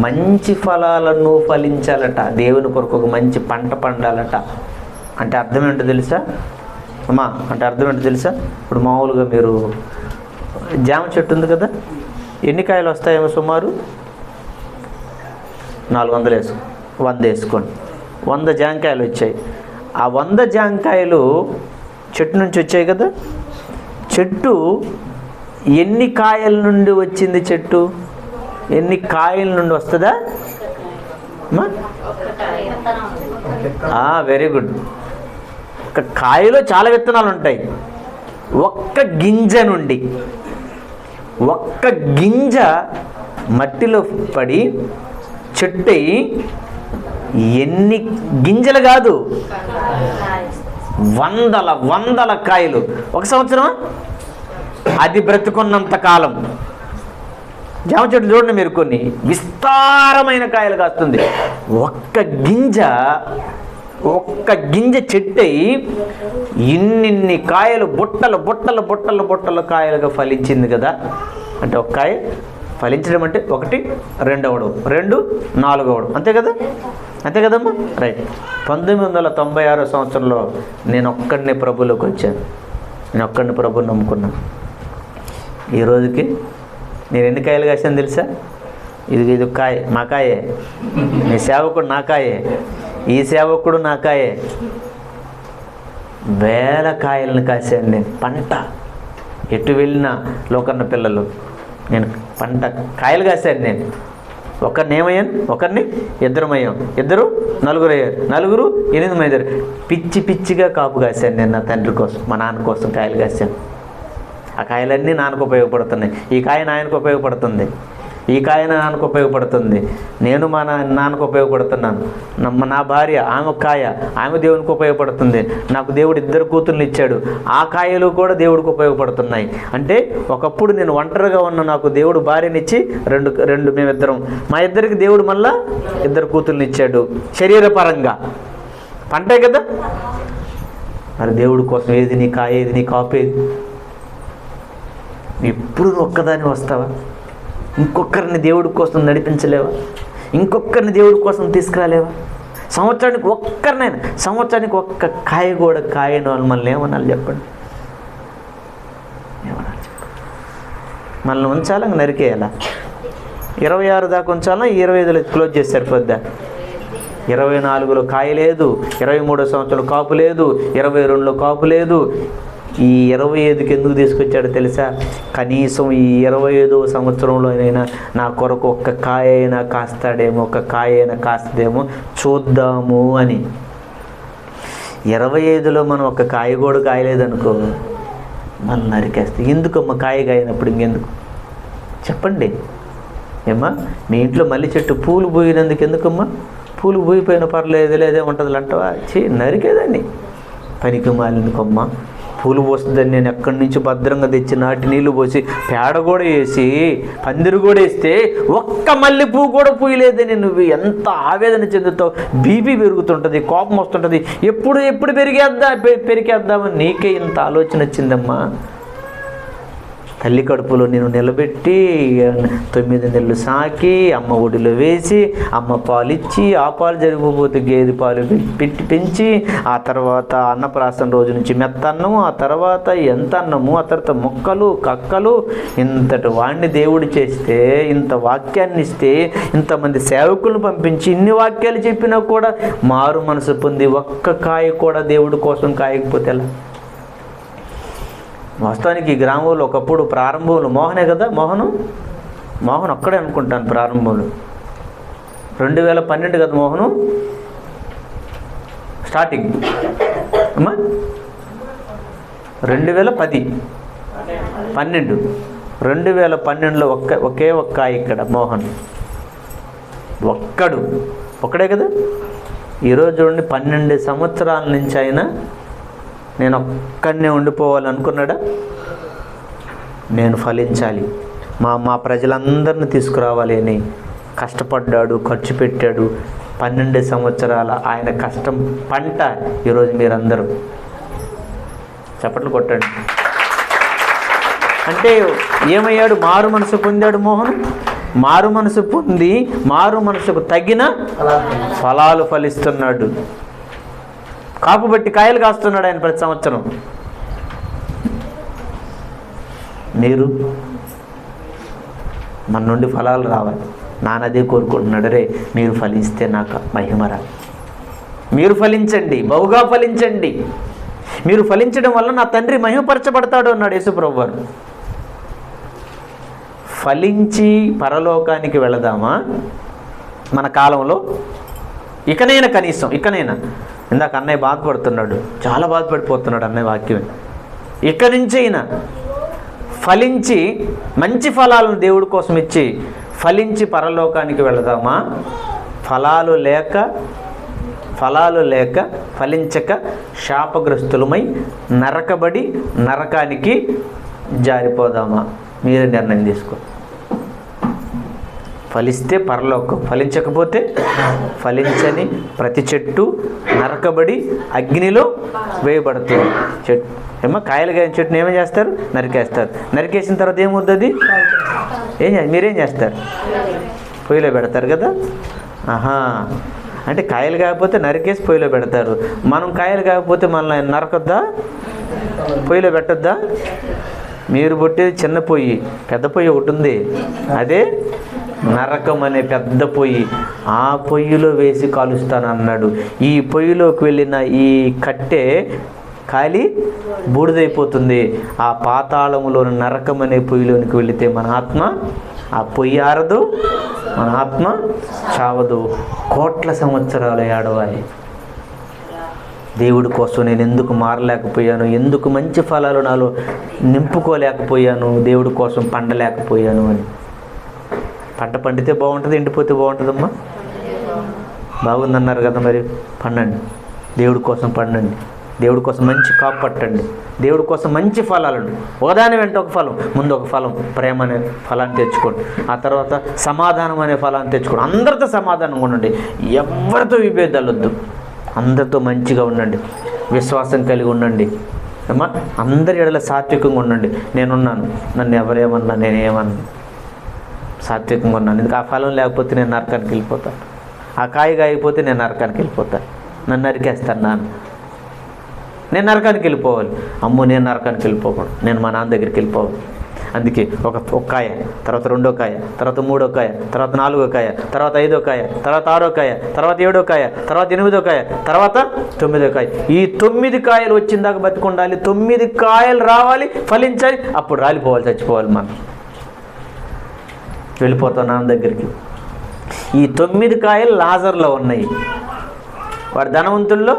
మంచి ఫలాలను ఫలించాలట. దేవుని కొరకు ఒక మంచి పంట పండాలట. అంటే అర్థం ఏంటో తెలుసా అమ్మా? అంటే అర్థం ఏంటో తెలుసా? ఇప్పుడు మామూలుగా మీరు జామ చెట్టు ఉంది కదా, ఎన్ని కాయలు వస్తాయేమో సుమారు? 400 100 వేసుకోండి. 100 జాంకాయలు వచ్చాయి. ఆ 100 జాంకాయలు చెట్టు నుంచి వచ్చాయి కదా. చెట్టు ఎన్ని కాయల నుండి వచ్చింది? చెట్టు ఎన్ని కాయల నుండి వస్తుందా? Very good. ఒక కాయలో చాలా విత్తనాలు ఉంటాయి. ఒక్క గింజ నుండి, ఒక్క గింజ మట్టిలో పడి చెట్టు ఎన్ని గింజలు కాదు, వందల కాయలు. ఒక సంవత్సరం అది బ్రతుకున్నంత కాలం. జామ చెట్లు చూడండి మీరు, కొన్ని విస్తారమైన కాయలు కాస్తుంది. ఒక్క గింజ చెట్టై ఇన్నిన్ని కాయలు బుట్టలు బుట్టలు బుట్టలు బుట్టలు కాయలుగా ఫలించింది కదా. అంటే ఒక కాయ ఫలించడం అంటే 1 2 అవ్వడం, 2 4 అవ్వడం, అంతే కదా, అంతే కదమ్మా. రైట్. 1996 సంవత్సరంలో నేను ఒక్కడినే ప్రభువులోకి వచ్చాను. నేను ఒక్కడిని ప్రభువుని నమ్ముకున్నాను. ఈ రోజుకి నేను ఎన్ని కాయలు కాసాను తెలుసా? ఇది కాయ, మా కాయే. మీ సేవకుడు నా కాయే, ఈ సేవకుడు నా కాయే. వేల కాయలను కాసాను నేను. పంట ఎటు వెళ్ళినా లోకన్న పిల్లలు, నేను పంట కాయలు కాసాను నేను. ఒకరిని ఏమయ్యాను, ఒకరిని ఇద్దరమయ్యాం, 2 4 అయ్యారు, 4 8 అయ్యారు. పిచ్చిగా కాపు కాశాను నేను నా తండ్రి కోసం, మా నాన్న కోసం కాయలు కాశాను. ఆ కాయలన్నీ నాన్నకు ఉపయోగపడుతున్నాయి. ఈ కాయ నాయనకు ఉపయోగపడుతుంది, ఈ కాయ నాన్నకు ఉపయోగపడుతుంది. నేను మా నాన్నకు ఉపయోగపడుతున్నాను. నా భార్య, ఆమె కాయ, ఆమె దేవునికి ఉపయోగపడుతుంది. నాకు దేవుడు 2 కూతుర్లు ఇచ్చాడు, ఆ కాయలు కూడా దేవుడికి ఉపయోగపడుతున్నాయి. అంటే ఒకప్పుడు నేను ఒంటరిగా ఉన్న నాకు దేవుడు భార్యనిచ్చి రెండు మేమిద్దరం, మా ఇద్దరికి దేవుడు మళ్ళా 2 కూతుర్లు ఇచ్చాడు. శరీరపరంగా పంటే కదా. మరి దేవుడి కోసం ఏది నీ కాయ, ఏది నీ కాపేది? ఎప్పుడు ఒక్కదాన్ని వస్తావా? ఇంకొకరిని దేవుడి కోసం నడిపించలేవా? ఇంకొకరిని దేవుడి కోసం తీసుకురాలేవా? సంవత్సరానికి ఒక్క కాయ కూడా కాయని వాళ్ళు మళ్ళీ ఏమనాలి చెప్పండి? మనల్ని ఉంచాలా, నరికేయాలా? 26 దాకా ఉంచాలా, 25లో క్లోజ్ చేసి సరిపోద్దా? 24లో కాయ లేదు, 23 సంవత్సరంలో కాపు లేదు, 22లో కాపు లేదు. ఈ 25కి ఎందుకు తీసుకొచ్చాడో తెలుసా? కనీసం ఈ 25వ సంవత్సరంలోనైనా నా కొరకు ఒక్క కాయ అయినా కాస్తాడేమో, ఒక్క కాయ అయినా కాస్తదేమో చూద్దాము అని. 25లో మనం ఒక్క కాయ కూడా కాయలేదనుకో, మనం నరికేస్తాం. ఎందుకమ్మా కాయ కాయనప్పుడు ఇంకెందుకు చెప్పండి? ఏమ్మా, మీ ఇంట్లో మల్లి చెట్టు పూలు పోయినందుకు ఎందుకమ్మా? పూలు పోయిపోయిన పర్లేదు, లేదే ఉంటుంది అంటవా? నరికేదాన్ని. పనికి మాలిందుకమ్మా, పూలు పోస్తుందని నేను ఎక్కడి నుంచి భద్రంగా తెచ్చి నాటి నీళ్లు పోసి పేడ కూడా వేసి పందిరు కూడా వేస్తే ఒక్క మల్లె పువ్వు కూడా పూయలేదని నువ్వు ఎంత ఆవేదన చెందుతావు. బీపీ పెరుగుతుంటుంది, కోపం వస్తుంటుంది. ఎప్పుడు పెరిగేద్దామని నీకే ఇంత ఆలోచన వచ్చిందమ్మా. తల్లి కడుపులో నేను నిలబెట్టి 9 నెలలు సాకి, అమ్మ ఒడిలో వేసి, అమ్మ పాలు ఇచ్చి, ఆ పాలు జరిగిపోతే గేదె పాలు పెంచి, ఆ తర్వాత అన్నప్రాసన రోజు నుంచి మెత్తన్నము, ఆ తర్వాత ఎంత అన్నము, ఆ తర్వాత మొక్కలు కక్కలు, ఇంతటి వాణ్ణి దేవుడు చేస్తే, ఇంత వాక్యాన్ని ఇస్తే, ఇంతమంది సేవకులను పంపించి ఇన్ని వాక్యాలు చెప్పినా కూడా మారు మనసు పొంది ఒక్క కాయ కూడా దేవుడి కోసం కాయకపోతే ఎలా? వాస్తవానికి ఈ గ్రామంలో ఒకప్పుడు ప్రారంభంలో మోహనే కదా, మోహన్ ఒక్కడే అనుకుంటాను ప్రారంభంలో. 2012 కదా మోహను స్టార్టింగ్ అమ్మా? 2010 12 2012లో ఒకే ఒక్క ఇక్కడ మోహన్ ఒక్కడే కదా. ఈరోజు చూడండి, 12 సంవత్సరాల నుంచి అయినా నేను ఒక్కడనే ఉండిపోవాలనుకున్నాడా? నేను ఫలించాలి, మా ప్రజలందరిని తీసుకురావాలి అని కష్టపడ్డాడు, ఖర్చు పెట్టాడు. 12 సంవత్సరాల ఆయన కష్టం పంట ఈరోజు మీరందరూ చప్పట్లు కొట్టండి. అంటే ఏమయ్యాడు? మారు మనసు పొందాడు మోహన్. మారు మనసు పొంది మారు మనసుకు తగిన ఫలాలు ఫలిస్తున్నాడు. కాపు బట్టి కాయలు కాస్తున్నాడు ఆయన ప్రతి సంవత్సరం. మీరు మన నుండి ఫలాలు రావాలి. నాన్నదే కోరుకుంటున్నాడు, రే మీరు ఫలిస్తే నాకు మహిమరా. మీరు ఫలించండి, బహుగా ఫలించండి. మీరు ఫలించడం వల్ల నా తండ్రి మహిమపరచబడతాడు అన్నాడు యేసుప్రభువు వారు. ఫలించి పరలోకానికి వెళదామా మన కాలంలో? ఇకనైనా ఇందాక అన్నయ్య బాధపడుతున్నాడు, చాలా బాధపడిపోతున్నాడు అన్నయ్య వాక్యం. ఇక నుంచి అయినా ఫలించి మంచి ఫలాలను దేవుడి కోసం ఇచ్చి ఫలించి పరలోకానికి వెళదామా? ఫలాలు లేక ఫలించక శాపగ్రస్తులమై నరకబడి నరకానికి జారిపోదామా? మీరే నిర్ణయం తీసుకో. ఫలిస్తే పరలోకం, ఫలించకపోతే ఫలించని ప్రతి చెట్టు నరకబడి అగ్నిలో వేయబడుతుంది. చెట్టు కాయలు కాయని చెట్టుని ఏమేం చేస్తారు? నరికేస్తారు. నరికేసిన తర్వాత ఏమవుతుంది? మీరేం చేస్తారు? పొయ్యిలో పెడతారు కదా. అంటే కాయలు కాకపోతే నరికేసి పొయ్యిలో పెడతారు. మనం కాయలు కాకపోతే మనల్ని నరకొద్దా? పొయ్యిలో పెట్టొద్దా? మీరు పుట్టేది చిన్న పొయ్యి, పెద్ద పొయ్యి ఒకటి ఉంది, అదే నరకం అనే పెద్ద పొయ్యి. ఆ పొయ్యిలో వేసి కాలుస్తాను అన్నాడు. ఈ పొయ్యిలోకి వెళ్ళిన ఈ కట్టె కాలి బూడిదైపోతుంది. ఆ పాతాళములోని నరకం అనే పొయ్యిలోనికి వెళితే మన ఆత్మ, ఆ పొయ్యి ఆరదు, మన ఆత్మ చావదు. కోట్ల సంవత్సరాలు ఏడవాలి. దేవుడి కోసం నేను ఎందుకు మారలేకపోయాను, ఎందుకు మంచి ఫలాలు నాలో నింపుకోలేకపోయాను, దేవుడి కోసం పండలేకపోయాను అని. పంట పండితే బాగుంటుంది, ఎండిపోతే బాగుంటుందమ్మా? బాగుందన్నారు కదా, మరి పండండి, దేవుడి కోసం పండండి, దేవుడి కోసం మంచి కాపు పట్టండి, దేవుడి కోసం మంచి ఫలాలను, ఒకదాని వెంట ఒక ఫలం, ముందు ఒక ఫలం, ప్రేమ అనే ఫలాన్ని తెచ్చుకోండి, ఆ తర్వాత సమాధానం అనే ఫలాన్ని తెచ్చుకోండి. అందరితో సమాధానంగా ఉండండి, ఎవరితో విభేదాలు వద్దు, అందరితో మంచిగా ఉండండి, విశ్వాసం కలిగి ఉండండి అమ్మా. అందరి ఎడల సాత్వికంగా ఉండండి. నేనున్నాను, నన్ను ఎవరేమన్నా నేనేమన్నా సాత్వికంగా ఉన్నాను. ఎందుకు? ఆ ఫలం లేకపోతే నేను నరకానికి వెళ్ళిపోతాను, ఆ కాయ కాయకపోతే నేను నరకానికి వెళ్ళిపోతాను, నన్ను నరికేస్తాను నాన్న, నేను నరకానికి వెళ్ళిపోవాలి. అమ్మో, నేను నరకానికి వెళ్ళిపోకూడదు, నేను మా నాన్న దగ్గరికి వెళ్ళిపోవాలి. అందుకే ఒక కాయ, తర్వాత రెండో కాయ, తర్వాత మూడో కాయ, తర్వాత నాలుగో కాయ, తర్వాత ఐదో కాయ, తర్వాత ఆరో కాయ, తర్వాత ఏడో కాయ, తర్వాత ఎనిమిదో కాయ, తర్వాత 9వ కాయ. ఈ 9 కాయలు వచ్చిన దాకా బతికుండాలి. 9 కాయలు రావాలి, ఫలించాలి, అప్పుడు రాలిపోవాలి, చచ్చిపోవాలి. మనం వెళ్ళిపోతాం నాన్న దగ్గరికి. ఈ 9 కాయలు లాజర్లో ఉన్నాయి. వాడు ధనవంతుల్లో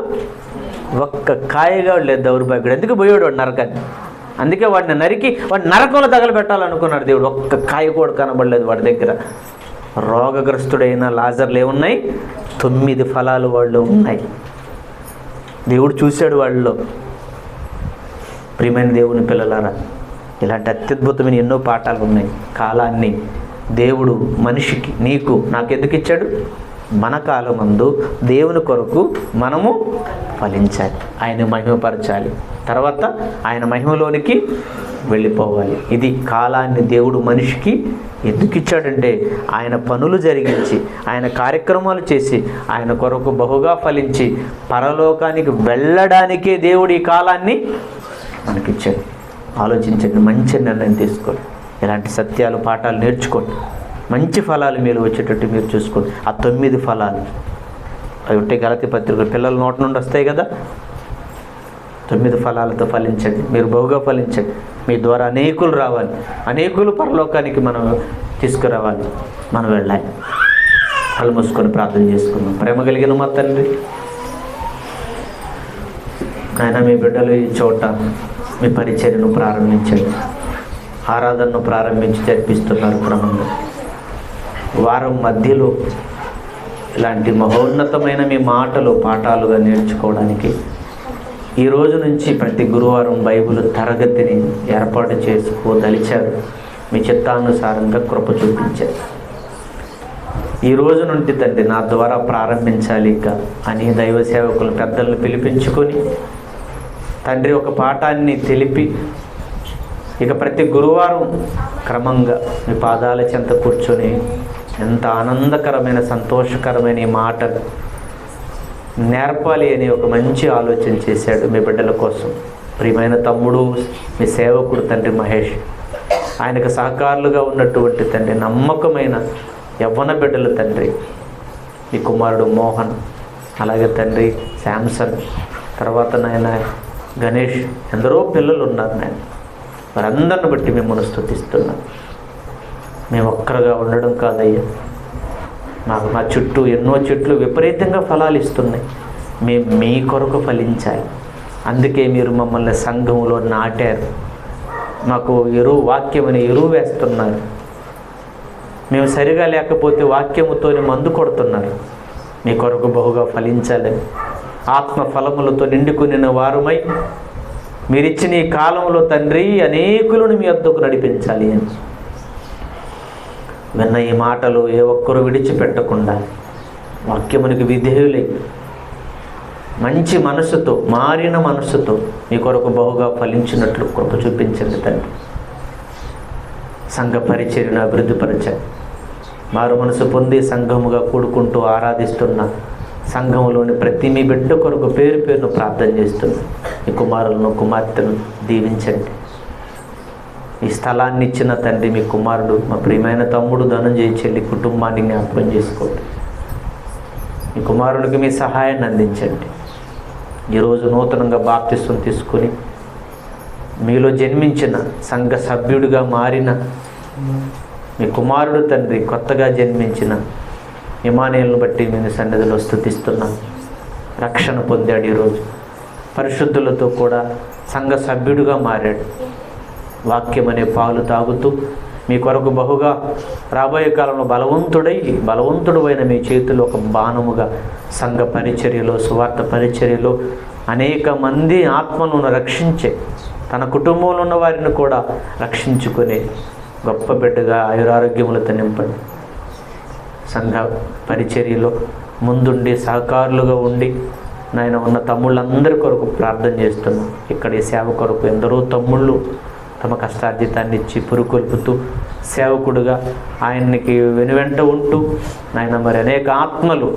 ఒక్క కాయగా లేదు దౌర్భాగ్యుడు. ఎందుకు పోయాడు వాడు నరకాన్ని? అందుకే వాడిని నరికి వాడు నరకంలో తగలబెట్టాలనుకున్నాడు దేవుడు. ఒక్క కాయ కూడా కనబడలేదు వాడి దగ్గర. రోగగ్రస్తుడైన లాజర్లు ఏమున్నాయి? 9 ఫలాలు వాళ్ళు ఉన్నాయి. దేవుడు చూశాడు వాళ్ళలో. ప్రియమైన దేవుని పిల్లలారా, ఇలాంటి అత్యద్భుతమైన ఎన్నో పాఠాలు ఉన్నాయి. కాలాన్ని దేవుడు మనిషికి, నీకు, నాకెందుకు ఇచ్చాడు? మన కాలమందు దేవుని కొరకు మనము ఫలించాలి, ఆయన మహిమపరచాలి, తర్వాత ఆయన మహిమలోనికి వెళ్ళిపోవాలి. ఇది కాలాన్ని దేవుడు మనిషికి ఎందుకు ఇచ్చాడంటే ఆయన పనులు జరిగించి, ఆయన కార్యక్రమాలు చేసి, ఆయన కొరకు బహుగా ఫలించి పరలోకానికి వెళ్ళడానికే దేవుడు ఈ కాలాన్ని మనకిచ్చాడు. ఆలోచించండి, మంచి నిర్ణయం తీసుకోండి, ఇలాంటి సత్యాలు పాఠాలు నేర్చుకోండి, మంచి ఫలాలు మీరు వచ్చేటట్టు మీరు చూసుకోండి. ఆ 9 ఫలాలు అవి ఉంటే గలతీ పత్రిక పిల్లల నోటి నుండి వస్తాయి కదా. 9 ఫలాలతో ఫలించండి, మీరు బహుగా ఫలించండి. మీ ద్వారా అనేకులు రావాలి, అనేకులు పరలోకానికి మనం తీసుకురావాలి, మనం వెళ్ళాలి. కళ్ళు మూసుకొని ప్రార్థన చేసుకుందాం. ప్రేమ కలిగిన మా తండ్రి, ఆయన మీ బిడ్డలు ఈ చోట మీ పరిచర్యను ప్రారంభించండి, ఆరాధనను ప్రారంభించి జరిపిస్తున్నారు. క్రమంగా వారం మధ్యలో ఇలాంటి మహోన్నతమైన మీ మాటలు పాఠాలుగా నేర్చుకోవడానికి ఈ రోజు నుంచి ప్రతి గురువారం బైబిల్ తరగతిని ఏర్పాటు చేసుకోదలిచారు. మీ చిత్తానుసారంగా కృప చూపించారు. ఈ రోజు నుండి తండ్రి నా ద్వారా ప్రారంభించాలి ఇక అని దైవ సేవకులు పెద్దలను పిలిపించుకొని తండ్రి ఒక పాఠాన్ని తెలిపి ఇక ప్రతి గురువారం క్రమంగా మీ పాదాల చెంత కూర్చొని ఎంత ఆనందకరమైన సంతోషకరమైన ఈ మాటలు నేర్పాలి అని ఒక మంచి ఆలోచన చేశాడు మీ బిడ్డల కోసం. ప్రియమైన తమ్ముడు, మీ సేవకుడు తండ్రి మహేష్, ఆయనకు సహకారులుగా ఉన్నటువంటి తండ్రి నమ్మకమైన యవ్వన బిడ్డలు తండ్రి, మీ కుమారుడు మోహన్, అలాగే తండ్రి శాంసన్, తర్వాత నాయన గణేష్, ఎందరో పిల్లలు ఉన్నారు నాయన. వారందరిని బట్టి మిమ్మల్ని స్తుతిస్తున్నాం. మేము ఒక్కరుగా ఉండడం కాదయ్యా, మాకు మా చుట్టూ ఎన్నో చెట్లు విపరీతంగా ఫలాలు ఇస్తున్నాయి. మేము మీ కొరకు ఫలించాలి. అందుకే మీరు మమ్మల్ని సంఘంలో నాటారు, మాకు వాక్యం అని ఎరువు వేస్తున్నారు. మేము సరిగా లేకపోతే వాక్యముతోని మందు కొడుతున్నారు. మీ కొరకు బహుగా ఫలించాలని ఆత్మ ఫలములతో నిండుకుని వారమై మీరిచ్చిన ఈ కాలంలో తండ్రి అనేకులను మీ వద్దకు నడిపించాలి అని విన్న ఈ మాటలు ఏ ఒక్కరూ విడిచిపెట్టకుండా వాక్యమునికి విధేయులై మంచి మనసుతో, మారిన మనసుతో మీ కొరకు బహుగా ఫలించినట్లు కృప చూపించండి తండ్రి. సంఘ పరిచర్యను అభివృద్ధిపరచండి. మారు మనసు పొంది సంఘముగా కూడుకుంటూ ఆరాధిస్తున్న సంఘంలోని ప్రతి మీ బిడ్డ కొరకు పేరు పేరును ప్రార్థన చేస్తున్న ఈ కుమారులను, కుమార్తెను దీవించండి. ఈ స్థలాన్ని ఇచ్చిన తండ్రి మీ కుమారుడు, మా ప్రియమైన తమ్ముడు ధనంజయ చెల్లి కుటుంబాన్ని జ్ఞాపకం చేసుకోండి. మీ కుమారుడికి మీ సహాయాన్ని అందించండి. ఈరోజు నూతనంగా బాప్తిస్వం తీసుకుని మీలో జన్మించిన సంఘ సభ్యుడిగా మారిన మీ కుమారుడు తండ్రి, కొత్తగా జన్మించిన ఇమానుయేలును బట్టి నేను సన్నిధిలో స్తుతిస్తున్నాను. రక్షణ పొందాడు. ఈరోజు పరిశుద్ధులతో కూడా సంఘ సభ్యుడిగా మారాడు. వాక్యం అనే పాలు తాగుతూ మీ కొరకు బహుగా రాబోయే కాలంలో బలవంతుడు అయిన మీ చేతిలో ఒక బాణముగా సంఘ పరిచర్యలో, సువార్త పరిచర్యలో అనేక మంది ఆత్మలను రక్షించే, తన కుటుంబంలో ఉన్న వారిని కూడా రక్షించుకునే గొప్ప బిడ్డగా ఆయురారోగ్యములతో నింపండి. సంఘ పరిచర్యలో ముందుండి సహకారులుగా ఉండి నాయన ఉన్న తమ్ముళ్ళందరి కొరకు ప్రార్థన చేస్తున్నాం. ఇక్కడ ఈ సేవ కొరకు ఎందరో తమ్ముళ్ళు తమ కష్టార్జితాన్ని ఇచ్చి పురుకొల్పుతూ సేవకుడుగా ఆయనకి వెనువెంట ఉంటూ నాయన మరి అనేక ఆత్మలు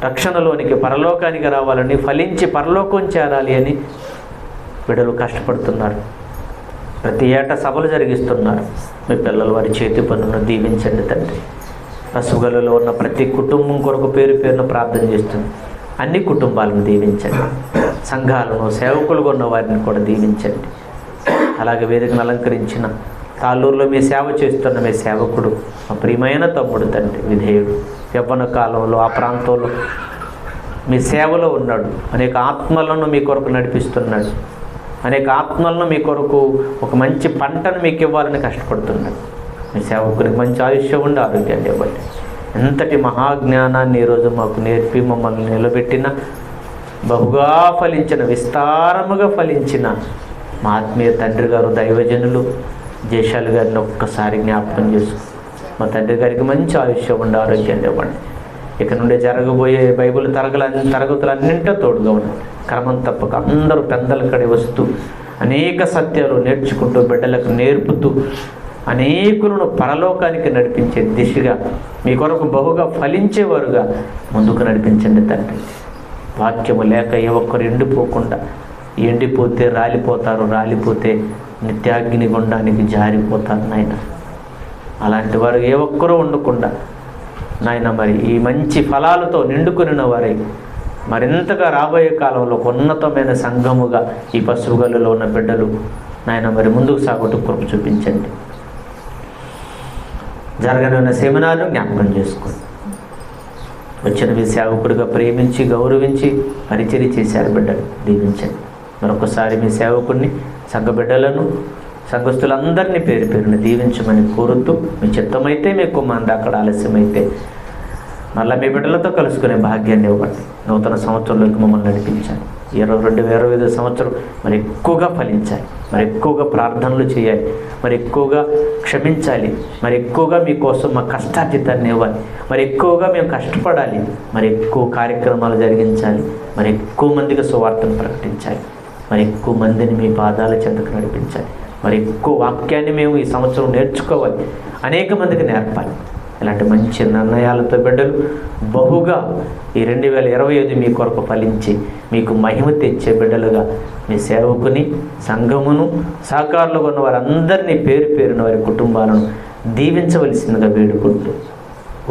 రక్షణలోనికి, పరలోకానికి రావాలని, ఫలించి పరలోకం చేరాలి అని బిడ్డలు కష్టపడుతున్నారు. ప్రతి ఏటా సభలు జరిగిస్తున్నారు. మీ పిల్లలు వారి చేతి పనులను దీవించండి తండ్రి. పసుగలలో ఉన్న ప్రతి కుటుంబం కొరకు పేరు పేరును ప్రార్థన చేస్తుంది. అన్ని కుటుంబాలను దీవించండి. సంఘాలను, సేవకులుగా ఉన్న వారిని కూడా దీవించండి. అలాగే వేదికను అలంకరించిన తాళ్ళూరులో మీ సేవ చేస్తున్న మీ సేవకుడు, మా ప్రియమైన తమ్ముడు తండ్రి విధేయుడు, యవ్వన కాలంలో ఆ ప్రాంతంలో మీ సేవలో ఉన్నాడు. అనేక ఆత్మలను మీ కొరకు నడిపిస్తున్నాడు. అనేక ఆత్మలను మీ కొరకు ఒక మంచి పంటను మీకు ఇవ్వాలని కష్టపడుతున్నాడు. మీ సేవకునికి మంచి ఆయుష్యం ఉండి ఆరోగ్యాన్ని ఇవ్వండి. ఎంతటి మహాజ్ఞానాన్ని ఈరోజు మాకు నేర్పి మమ్మల్ని నిలబెట్టిన, బహుగా ఫలించిన, విస్తారముగా ఫలించిన మా ఆత్మీయ తండ్రి గారు, దైవజనులు జయశాలి గారిని ఒక్కసారి జ్ఞాపకం చేసుకో. మా తండ్రి గారికి మంచి ఆయుష్యం ఉండి ఆరోగ్యాన్ని ఇవ్వండి. ఇక నుండి జరగబోయే బైబిల్ తరగతులన్నింటిలో తోడుగా ఉండండి. క్రమం తప్పక అందరూ పెద్దల కడి వస్తూ అనేక సత్యాలు నేర్చుకుంటూ బిడ్డలకు నేర్పుతూ అనేకులను పరలోకానికి నడిపించే దిశగా మీ కొరకు బహుగా ఫలించేవారుగా ముందుకు నడిపించండి తండ్రి. వాక్యము లేక ఏ ఒక్కరు ఎండిపోకుండా, ఎండిపోతే రాలిపోతారు, రాలిపోతే నిత్యాగ్ని గుండానికి జారిపోతారు నాయన. అలాంటి వారు ఏ ఒక్కరూ ఉండకుండా నాయన మరి ఈ మంచి ఫలాలతో నిండుకున్న వారై మరింతగా రాబోయే కాలంలో ఉన్నతమైన సంఘముగా ఈ పశువుగల్లో ఉన్న బిడ్డలు నాయన మరి ముందుకు సాగుతూ కృప చూపించండి. జరగనున్న సెమినార్ను జ్ఞాపకం చేసుకోండి. వచ్చిన మీ సేవకుడిగా ప్రేమించి, గౌరవించి పరిచర్య చేశారు బిడ్డలు, దీవించండి. మరొకసారి మీ సేవకుడిని, సంఘ బిడ్డలను, సంఘస్థులందరినీ పేరు పేరుని దీవించమని కోరుతూ, మీ చిత్తమైతే మీ కుమారుడు అక్కడ ఆలస్యమైతే మళ్ళీ మీ బిడ్డలతో కలుసుకునే భాగ్యాన్ని ఇవ్వండి. నూతన సంవత్సరంలోకి మమ్మల్ని నడిపించాలి. 2025 సంవత్సరం మరి ఎక్కువగా ఫలించాలి, మరి ఎక్కువగా ప్రార్థనలు చేయాలి, మరి ఎక్కువగా క్షమించాలి, మరి ఎక్కువగా మీకోసం మా కష్టార్జితాన్ని ఇవ్వాలి, మరి ఎక్కువగా మేము కష్టపడాలి, మరి ఎక్కువ కార్యక్రమాలు జరిగించాలి, మరి ఎక్కువ మందికి సువార్తను ప్రకటించాలి, మరి ఎక్కువ మందిని మీ పాదాల చెంతకు నడిపించాలి, మరి ఎక్కువ వాక్యాన్ని మేము ఈ సంవత్సరం నేర్చుకోవాలి, అనేక మందికి నేర్పాలి. ఇలాంటి మంచి నిర్ణయాలతో బిడ్డలు బహుగా ఈ 2025 మీ కొరకు ఫలించి మీకు మహిమ తెచ్చే బిడ్డలుగా మీ సేవకుని, సంఘమును, సహకారులుగా ఉన్న వారందరినీ పేరు పేరున వారి కుటుంబాలను దీవించవలసిందిగా వేడుకుంటూ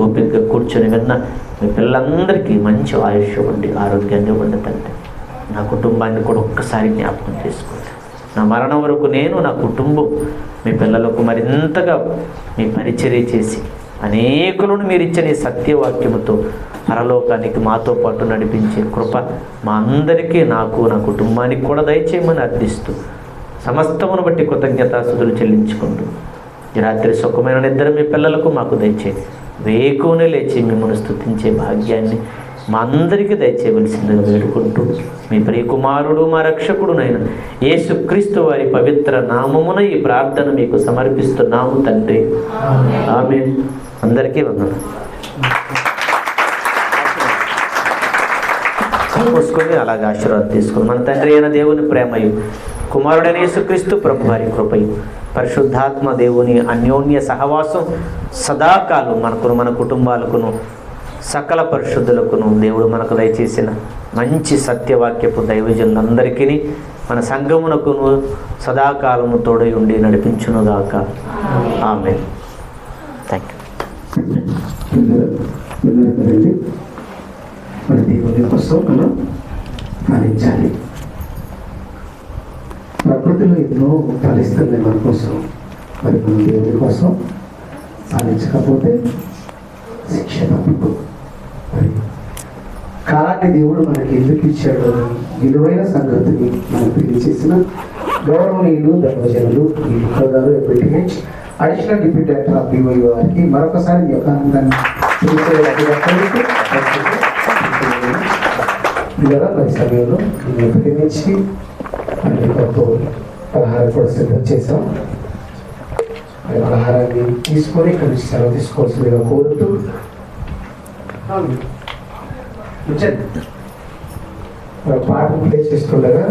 ఓపికగా కూర్చొని విన్న మీ పిల్లలందరికీ మంచి ఆయుష్ ఉండి ఆరోగ్యాన్ని ఉండదంటే నా కుటుంబాన్ని కూడా ఒక్కసారి జ్ఞాపకం చేసుకోండి. నా మరణం వరకు నేను, నా కుటుంబం మీ పిల్లలకు మరింతగా మీ పరిచర్య చేసి అనేకులను మీరు ఇచ్చిన ఈ సత్యవాక్యముతో పరలోకానికి మాతో పాటు నడిపించే కృప మా అందరికీ, నాకు, నా కుటుంబానికి కూడా దయచేయమని అర్థిస్తూ సమస్తమును బట్టి కృతజ్ఞతాస్తుతులు చెల్లించుకుంటూ ఈ రాత్రి సుఖమైన నిద్ర మీ పిల్లలకు మాకు దయచేయి. వేకునే లేచి మిమ్మల్ని స్తుతించే భాగ్యాన్ని మా అందరికీ దయచేయవలసిందిగా వేడుకుంటూ మీ ప్రియకుమారుడు మా రక్షకుడునైన యేసుక్రీస్తు వారి పవిత్ర నామమున ఈ ప్రార్థన మీకు సమర్పిస్తున్నాము తండ్రి. ఆమేన్. అందరికీ వందనాలు. పోసుకొని అలాగే ఆశీర్వాదం తీసుకుని మన తండ్రి అయిన దేవుని ప్రేమయు కుమారుడైన యేసుక్రీస్తు ప్రభు వారి కృపయు పరిశుద్ధాత్మ దేవుని అన్యోన్య సహవాసం సదాకాలం మనకును మన కుటుంబాలకును సకల పరిశుద్ధులకును దేవుడు మనకు దయచేసిన మంచి సత్యవాక్యపు దైవజనులందరికీ మన సంఘమునకును సదాకాలము తోడై ఉండి నడిపించునుగాక. ఆమేన్. Thank you. మరి దేవుని కోసం మనం ఫలించాలి. ప్రకృతిలో ఎన్నో ఫలిస్తుంది మన కోసం. మరి మనం దేవుని కోసం ఫలించకపోతే శిక్ష తప్పదు. మరి కాలాన్ని దేవుడు మనకి ఎందుకు ఇచ్చాడు? విలువైన సంగతిని మనకు తెలియచేసిన గౌరవనీయులు దైవజనులు ఈ గారు ఎప్పటిహెచ్ additional deputy director of BOE వారికి మరొకసారి ఈ యొక్క ఆనందాన్ని మరి సమయంలో ప్రతినించి పలహారం కూడా సిద్ధం చేశాం. పలహారాన్ని తీసుకొని ఇక్కడ నుంచి సెలవు తీసుకోవాల్సిందిగా కోరుతూ పాట ప్లే చేస్తుండగా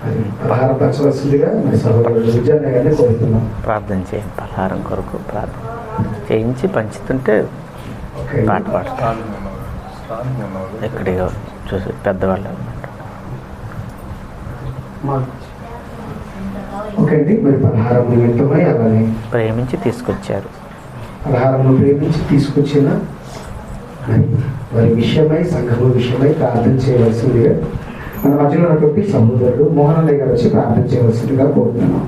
అది పలహారం పంచవలసిందిగా మరి సహోదరుడు విజయాన్ని గారిని కోరుతున్నాం. ప్రార్థన చేయండి. పలహారం కొరకు ప్రార్థన చేయించి పంచుతుంటే పాట పాడతాం. ఎక్కడిగా చూసి పెద్దవాళ్ళు ఓకే అండి. మరి పలహారం నిమిత్తమై అలానే ప్రేమించి తీసుకొచ్చారు. పలహారంలో ప్రేమించి తీసుకొచ్చిన వారి విషయమై సంఘము విషయమై ప్రార్థన చేయవలసిందిగా మన మధ్యలో ఉన్నటువంటి సహోదరుడు మోహనయ్య గారు వచ్చి ప్రార్థన చేయవలసిందిగా కోరుతున్నాం.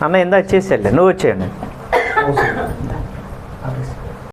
అన్న ఇందాక చేసేయండి. నువ్వు వచ్చేయండి. అవసరం.